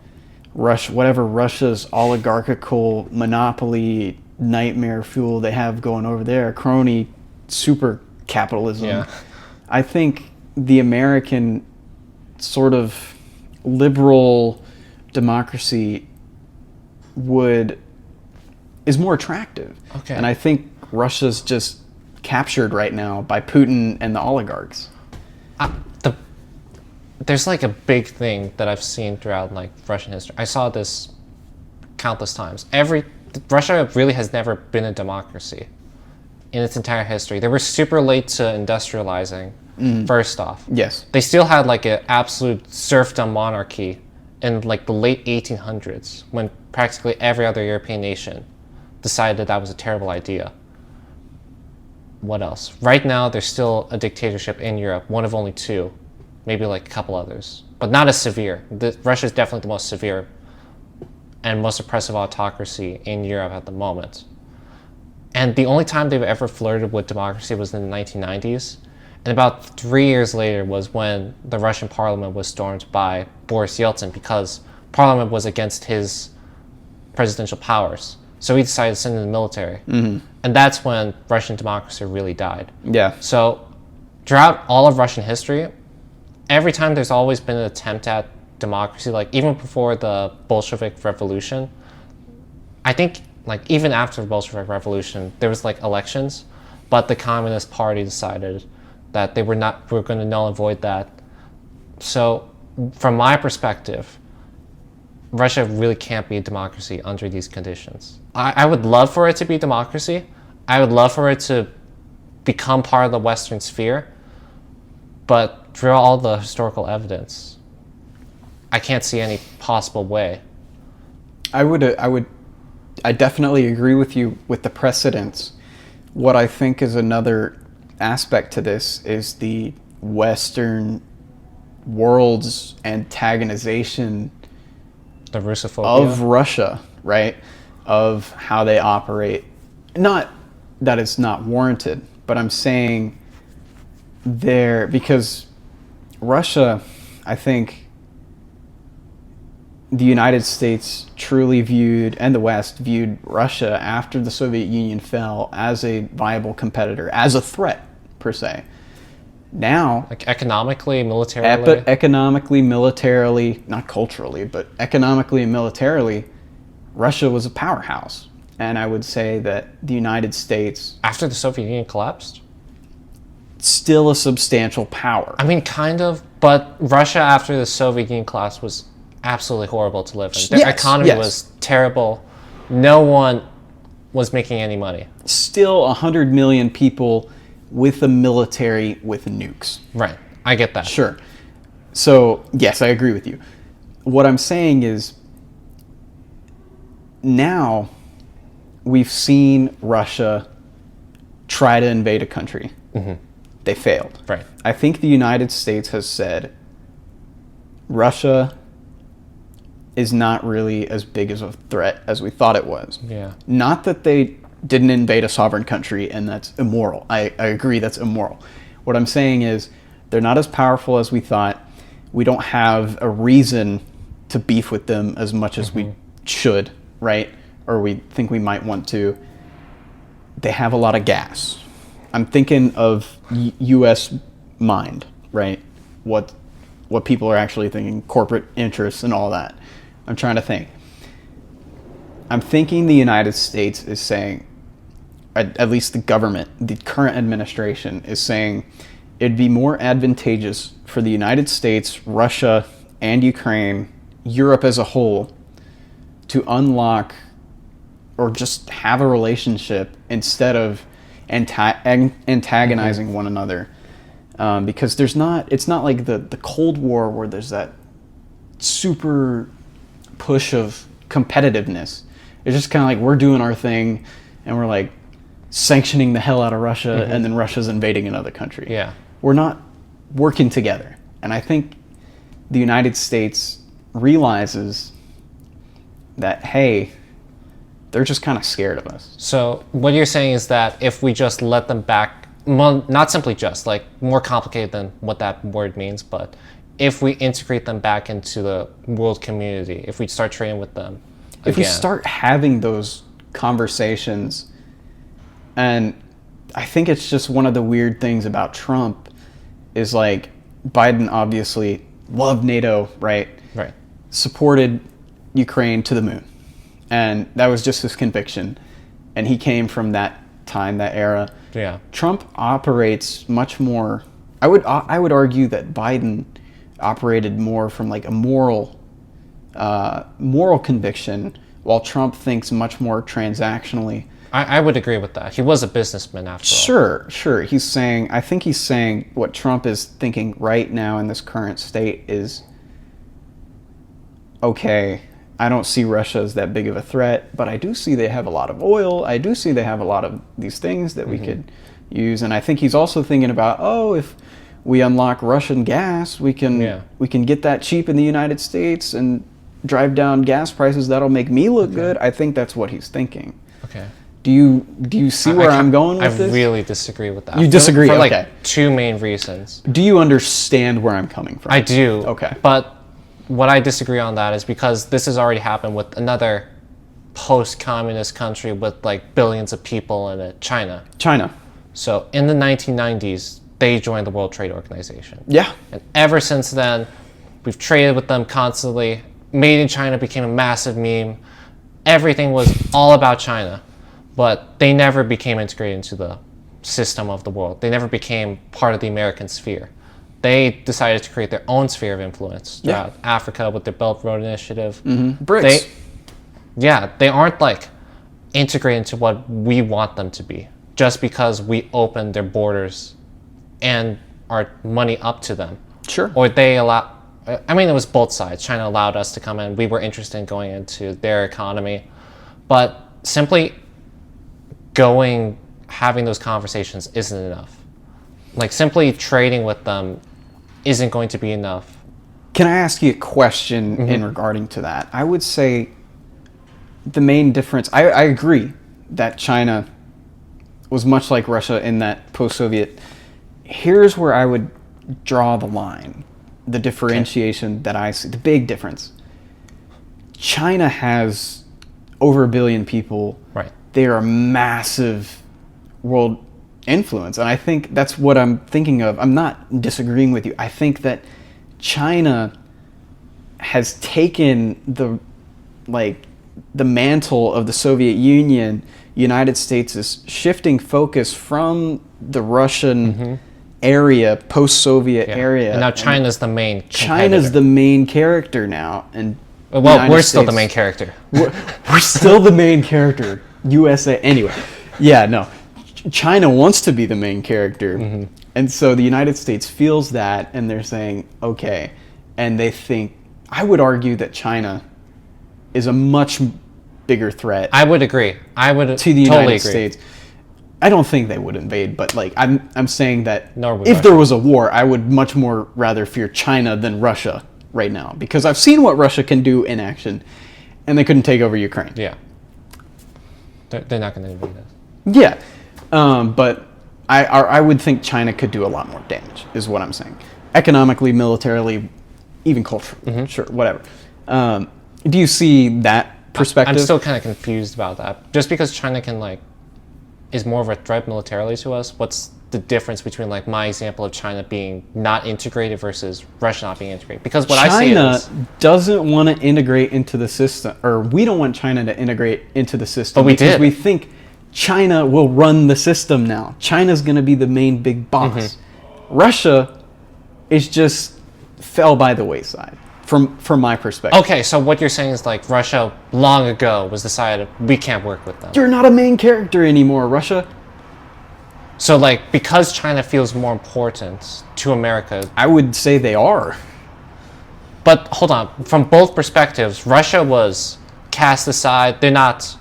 Russia, whatever Russia's oligarchical monopoly nightmare fuel they have going over there, crony super capitalism. Yeah. I think the American sort of liberal democracy is more attractive. Okay. And I think Russia's just captured right now by Putin and the oligarchs. There's like a big thing that I've seen throughout like Russian history. I saw this countless times. Russia really has never been a democracy in its entire history. They were super late to industrializing, first off. Yes. They still had like an absolute serfdom monarchy in like the late 1800s when practically every other European nation decided that was a terrible idea. What else? Right now, there's still a dictatorship in Europe, one of only two. Maybe like a couple others, but not as severe. Russia is definitely the most severe and most oppressive autocracy in Europe at the moment. And the only time they've ever flirted with democracy was in the 1990s. And about 3 years later was when the Russian parliament was stormed by Boris Yeltsin because parliament was against his presidential powers. So he decided to send in the military. Mm-hmm. And that's when Russian democracy really died. Yeah. So throughout all of Russian history, every time there's always been an attempt at democracy, like even before the Bolshevik Revolution, I think like even after the Bolshevik Revolution, there was like elections, but the Communist Party decided that we're going to null and void that. So from my perspective, Russia really can't be a democracy under these conditions. I would love for it to be democracy. I would love for it to become part of the Western sphere, but through all the historical evidence, I can't see any possible way. I definitely agree with you with the precedents. What I think is another aspect to this is the Western world's antagonization The Russophobia of Russia, right? Of how they operate. Not that it's not warranted, but I'm saying because Russia, I think the United States truly viewed, and the West viewed Russia after the Soviet Union fell as a viable competitor, as a threat, per se. Now, like economically, militarily? Economically, militarily, not culturally, but economically and militarily, Russia was a powerhouse. And I would say that the United States... After the Soviet Union collapsed? Still a substantial power. I mean, kind of, but Russia after the Soviet Union collapse was absolutely horrible to live in. Their economy was terrible. No one was making any money. Still 100 million people with a military with nukes. Right, I get that. Sure. So, yes, I agree with you. What I'm saying is, now we've seen Russia try to invade a country. Mm-hmm. They failed. Right. I think the United States has said Russia is not really as big as a threat as we thought it was. Yeah. Not that they didn't invade a sovereign country, and that's immoral. I agree that's immoral. What I'm saying is they're not as powerful as we thought. We don't have a reason to beef with them as much as we should, right? Or we think we might want to. They have a lot of gas. I'm thinking of U.S. mind, right? What people are actually thinking, corporate interests and all that. I'm trying to think. I'm thinking the United States is saying, at least the government, the current administration is saying, it'd be more advantageous for the United States, Russia, and Ukraine, Europe as a whole, to unlock or just have a relationship instead of antagonizing one another. Because it's not like the Cold War where there's that super push of competitiveness. It's just kind of like we're doing our thing and we're like sanctioning the hell out of Russia, and then Russia's invading another country. Yeah. We're not working together. And I think the United States realizes that, hey, they're just kind of scared of us. So what you're saying is that if we just let them back, well, not simply just, like more complicated than what that word means, but if we integrate them back into the world community, if we start trading with them, if we start having those conversations, and I think it's just one of the weird things about Trump is like Biden obviously loved NATO, right? Right. Supported Ukraine to the moon. And that was just his conviction. And he came from that time, that era. Yeah. Trump operates much more. I would argue that Biden operated more from like a moral conviction, while Trump thinks much more transactionally. I would agree with that. He was a businessman after all. Sure. I think he's saying what Trump is thinking right now in this current state is, okay, I don't see Russia as that big of a threat, but I do see they have a lot of oil. I do see they have a lot of these things that we could use. And I think he's also thinking about, if we unlock Russian gas, we can get that cheap in the United States and drive down gas prices. That'll make me look good. I think that's what he's thinking. Okay. Do you see where I'm going with this? I really disagree with that. You disagree? For okay. like two main reasons. Do you understand where I'm coming from? I do. Okay. But what I disagree on that is because this has already happened with another post-communist country with like billions of people in it, China. So in the 1990s, they joined the World Trade Organization. Yeah. And ever since then, we've traded with them constantly. Made in China became a massive meme. Everything was all about China. But they never became integrated into the system of the world. They never became part of the American sphere. They decided to create their own sphere of influence throughout Africa with their Belt Road Initiative. BRICS. They aren't like integrated into what we want them to be just because we opened their borders and our money up to them. Sure. Or they allow, I mean, it was both sides. China allowed us to come in. We were interested in going into their economy. But simply having those conversations isn't enough. Like simply trading with them isn't going to be enough. Can I ask you a question in regarding to that? I would say the main difference, I agree that China was much like Russia in that post-Soviet. Here's where I would draw the line, the differentiation that I see, the big difference. China has over 1 billion people. Right. They are a massive world influence. And I think that's what I'm thinking of. I'm not disagreeing with you. I think that China has taken the mantle of the Soviet Union. United States is shifting focus from the Russian area, post-Soviet area. And now China's the main competitor. China's the main character now. And we're still the main character. We're still the main character. USA. Anyway, China wants to be the main character. And so the United States feels that, and they're saying, okay. And they think, I would argue that China is a much bigger threat. I would agree. I would to the totally United agree. States. I don't think they would invade, but like I'm saying that Nor would if Russia. there was a war, I would much more rather fear China than Russia right now, because I've seen what Russia can do in action, and they couldn't take over Ukraine. Yeah. They're not going to invade us. Yeah, but I would think China could do a lot more damage, is what I'm saying. Economically, militarily, even culturally, sure, whatever. Do you see that perspective? I'm still kind of confused about that. Just because China can is more of a threat militarily to us, what's the difference between my example of China being not integrated versus Russia not being integrated? Because what I see is China doesn't want to integrate into the system, or we don't want China to integrate into the system. But we because did. We think China will run the system now. China's going to be the main big boss. Russia is just fell by the wayside from my perspective. Okay, so what you're saying is Russia long ago was decided we can't work with them. You're not a main character anymore, Russia. So because China feels more important to America. I would say they are. But hold on, from both perspectives, Russia was cast aside. They're not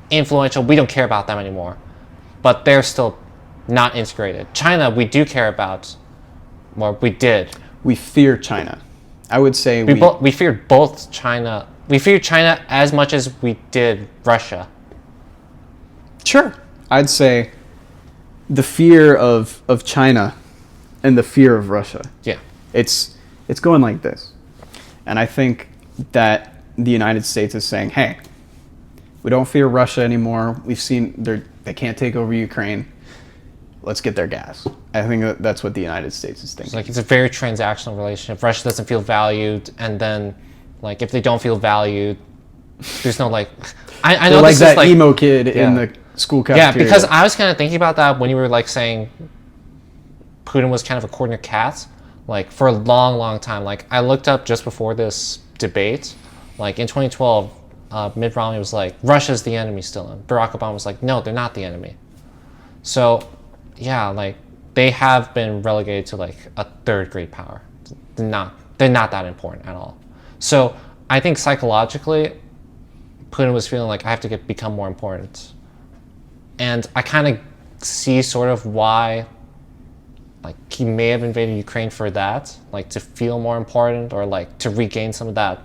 influential. We don't care about them anymore. But they're still not integrated. China, we do care about. Or we did. We fear China. I would say we feared both China. We feared China as much as we did Russia. Sure. I'd say the fear of China and the fear of Russia. Yeah. It's going like this. And I think that the United States is saying, hey, we don't fear Russia anymore. We've seen they can't take over Ukraine. Let's get their gas. I think that's what the United States is thinking. It's a very transactional relationship. Russia doesn't feel valued, and then if they don't feel valued, there's no I know They're this that is emo kid in the school cafeteria. Yeah, because I was kind of thinking about that when you were saying Putin was kind of a cornered cat. For a long, long time. I looked up just before this debate. In 2012, Mitt Romney was Russia's the enemy still. And Barack Obama was no, they're not the enemy. So, yeah, they have been relegated to a third grade power. They're not that important at all. So I think psychologically, Putin was feeling I have to become more important. And I kind of see sort of why he may have invaded Ukraine for that, to feel more important or to regain some of that.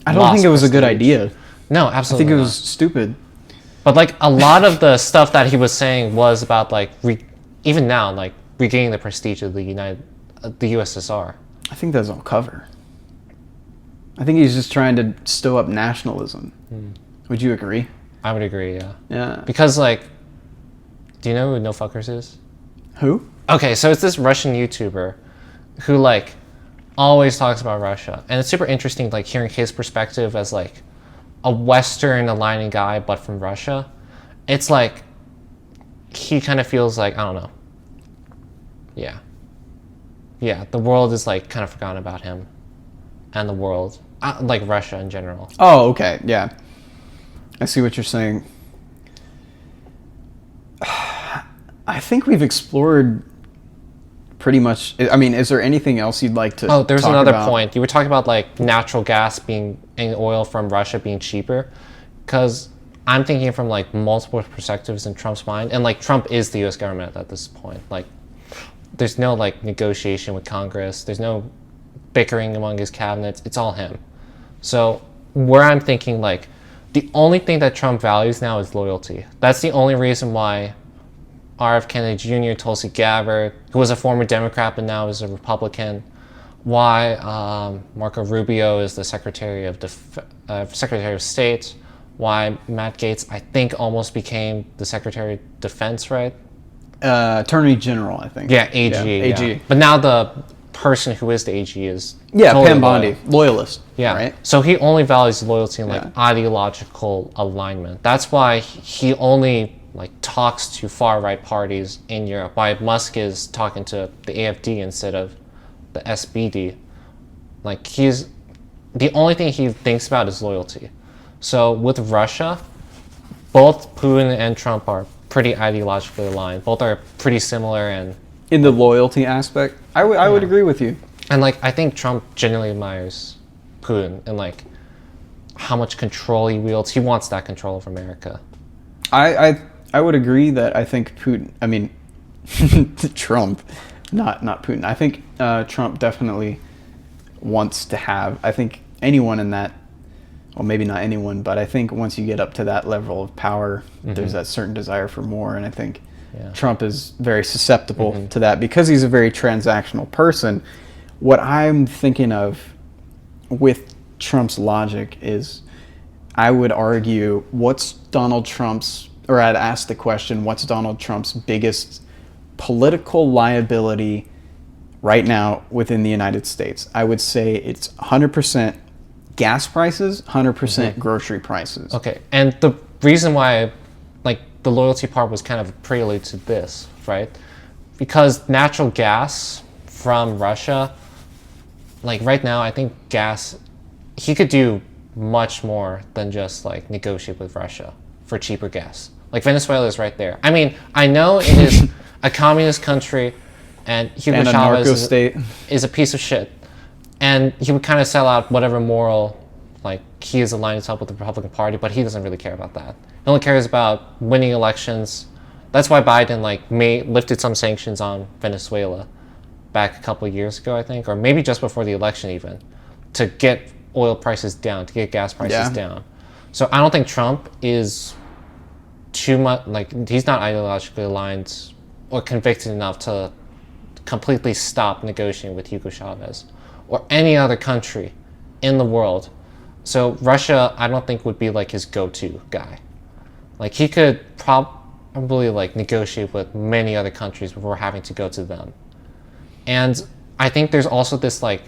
I don't think it was a good idea. No, absolutely. I think it was stupid. But a lot of the stuff that he was saying was about even now regaining the prestige of the USSR. I think that's all cover. I think he's just trying to stow up nationalism. Would you agree? I would agree, yeah. Yeah. Because do you know who No Fuckers is? Who? Okay, so it's this Russian YouTuber who always talks about Russia. And it's super interesting hearing his perspective as a Western aligning guy but from Russia. It's he kind of feels I don't know. Yeah. Yeah, the world is kind of forgotten about him. And the world. Russia in general. Oh, okay, yeah. I see what you're saying. I think we've explored pretty much. I mean, is there anything else you'd like to there's talk another about? point. You were talking about natural gas and oil from Russia being cheaper. Because I'm thinking from multiple perspectives in Trump's mind. And Trump is the US government at this point. There's no negotiation with Congress. There's no bickering among his cabinets. It's all him. So where I'm thinking the only thing that Trump values now is loyalty. That's the only reason why R.F. Kennedy Jr., Tulsi Gabbard, who was a former Democrat but now is a Republican, why Marco Rubio is the Secretary of State, why Matt Gaetz, I think, almost became the Secretary of Defense, right? Attorney General, I think. Yeah, AG. Yeah, AG. But now the person who is the AG is totally Pam Bondi, loyalist. Yeah. Right? So he only values loyalty and ideological alignment. That's why he only talks to far right parties in Europe. Why Musk is talking to the AFD instead of the SBD. He's the only thing he thinks about is loyalty. So with Russia, both Putin and Trump are pretty ideologically aligned. Both are pretty similar and in the loyalty aspect, I would agree with you. And I think Trump genuinely admires Putin and how much control he wields. He wants that control of America. I would agree that I think Putin. I mean, Trump, not Putin. I think Trump definitely wants to have. I think anyone in that well, maybe not anyone, but I think once you get up to that level of power, there's that certain desire for more. And I think Trump is very susceptible to that because he's a very transactional person. What I'm thinking of with Trump's logic is, I would argue, I'd ask the question, what's Donald Trump's biggest political liability right now within the United States? I would say it's 100% gas prices, 100% grocery prices. Okay, and the reason why, like, the loyalty part was kind of a prelude to this, right? Because natural gas from Russia, like right now, I think gas, he could do much more than just like negotiate with Russia for cheaper gas. Like Venezuela is right there. I mean, I know it is a communist country, and Hugo Chavez is a piece of shit, and he would kind of sell out whatever moral, like, he is aligned himself with the Republican Party, but he doesn't really care about that. He only cares about winning elections. That's why Biden lifted some sanctions on Venezuela back a couple of years ago, I think, or maybe just before the election even, to get oil prices down, to get gas prices down. So I don't think Trump is too much, like, he's not ideologically aligned or convicted enough to completely stop negotiating with Hugo Chavez or any other country in the world. So Russia, I don't think would be like his go-to guy. Like, he could probably like negotiate with many other countries before having to go to them. And I think there's also this like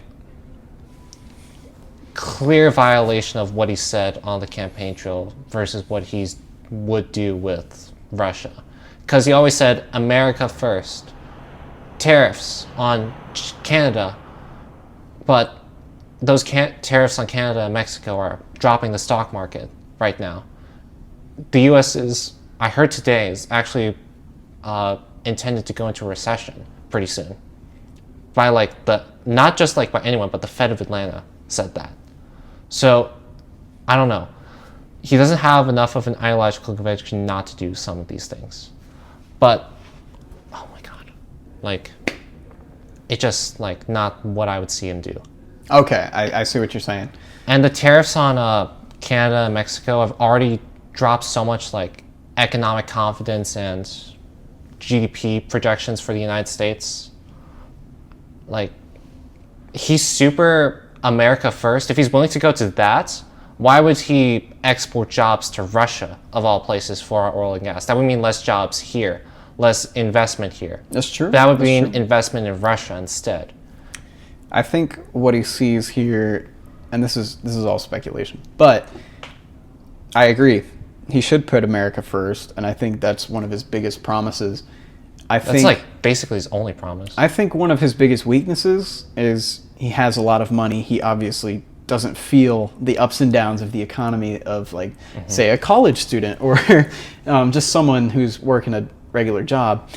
clear violation of what he said on the campaign trail versus what he would do with Russia. Because he always said America first, tariffs on Canada, but those tariffs on Canada and Mexico are dropping the stock market right now. The U.S. is, I heard today, is actually intended to go into a recession pretty soon. By like not just like by anyone, but the Fed of Atlanta said that. So, I don't know. He doesn't have enough of an ideological conviction not to do some of these things. But, oh my God. Like, it's just like not what I would see him do. Okay, I see what you're saying. And the tariffs on Canada and Mexico have already dropped so much like economic confidence and GDP projections for the United States. Like, he's super America first. If he's willing to go to that, why would he export jobs to Russia, of all places, for our oil and gas? That would mean less jobs here, less investment here. That's true. That would mean investment in Russia instead. I think what he sees here, and this is all speculation, but I agree. He should put America first, and I think that's one of his biggest promises. That's like basically his only promise. I think one of his biggest weaknesses is he has a lot of money. He obviously doesn't feel the ups and downs of the economy of, like, say, a college student or just someone who's working a regular job.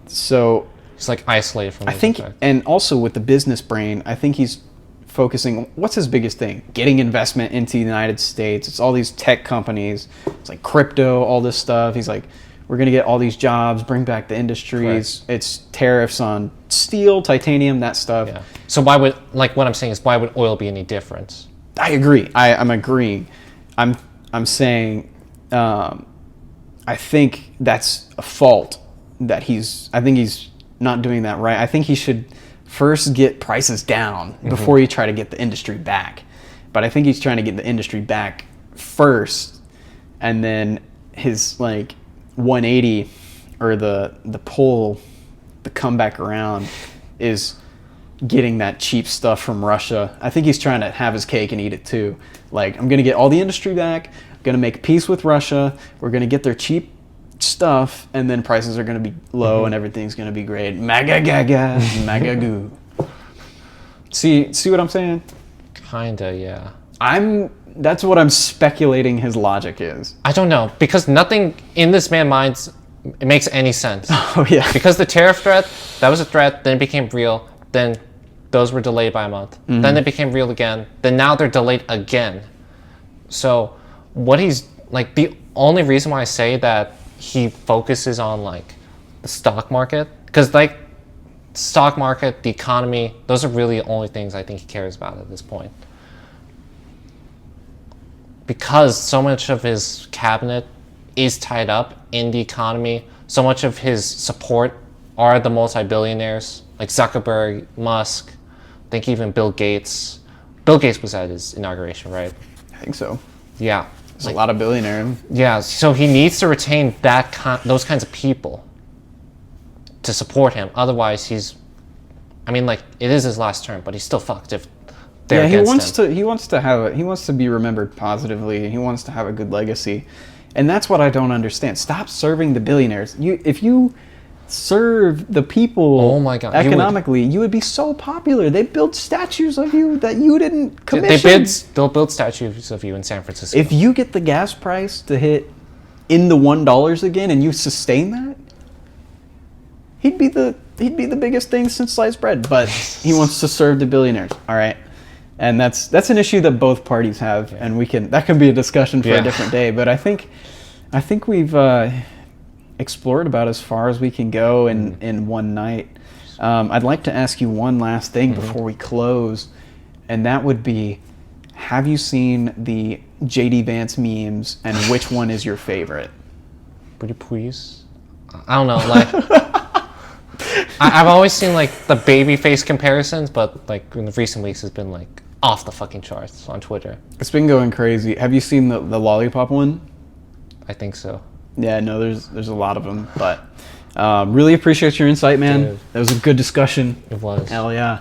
So he's like isolated from. I think, and also with the business brain, I think he's focusing. What's his biggest thing? Getting investment into the United States. It's all these tech companies. It's like crypto, all this stuff. He's like, we're going to get all these jobs, bring back the industries. Right. It's tariffs on steel, titanium, that stuff. Yeah. So why would, like, what I'm saying is, why would oil be any different? I agree. I'm agreeing. I'm saying, I think that's a fault that I think he's not doing that right. I think he should first get prices down before you try to get the industry back. But I think he's trying to get the industry back first, and then his, like, 180 or the pull, the comeback around is getting that cheap stuff from Russia. I think he's trying to have his cake and eat it too. Like, I'm going to get all the industry back, I'm going to make peace with Russia, we're going to get their cheap stuff, and then prices are going to be low and everything's going to be great. Maga gaga, maga goo. See what I'm saying? Kinda, yeah. That's what I'm speculating his logic is. I don't know, because nothing in this man's mind it makes any sense. Oh, yeah. Because the tariff threat, that was a threat, then it became real, then those were delayed by a month. Then they became real again, then now they're delayed again. So what he's, like, the only reason why I say that he focuses on, like, the stock market, because, like, stock market, the economy, those are really the only things I think he cares about at this point. because so much of his cabinet is tied up in the economy, so much of his support are the multi-billionaires like Zuckerberg, Musk, I think even Bill Gates. Bill Gates was at his inauguration, right? I think so. Yeah. There's a lot of billionaires. Yeah, so he needs to retain those kinds of people to support him. Otherwise, it is his last term, but he's still fucked if they're against him. He wants to be remembered positively. He wants to have a good legacy, and that's what I don't understand. Stop serving the billionaires. If you serve the people, oh my God, economically, you would be so popular. They build statues of you that you didn't commission. They'll build statues of you in San Francisco. If you get the gas price to hit in the $1 again, and you sustain that, he'd be the biggest thing since sliced bread. But he wants to serve the billionaires. All right, and that's an issue that both parties have, and that can be a discussion for a different day. But I think we've explored about as far as we can go in one night. I'd like to ask you one last thing before we close, and that would be, have you seen the JD Vance memes, and which one is your favorite? Pretty please. I don't know, I've always seen the baby face comparisons, but in the recent weeks it's been off the fucking charts on Twitter. It's been going crazy. Have you seen the lollipop one? I think so. Yeah, no, there's a lot of them, but really appreciate your insight, man. Dude. That was a good discussion. It was. Hell yeah.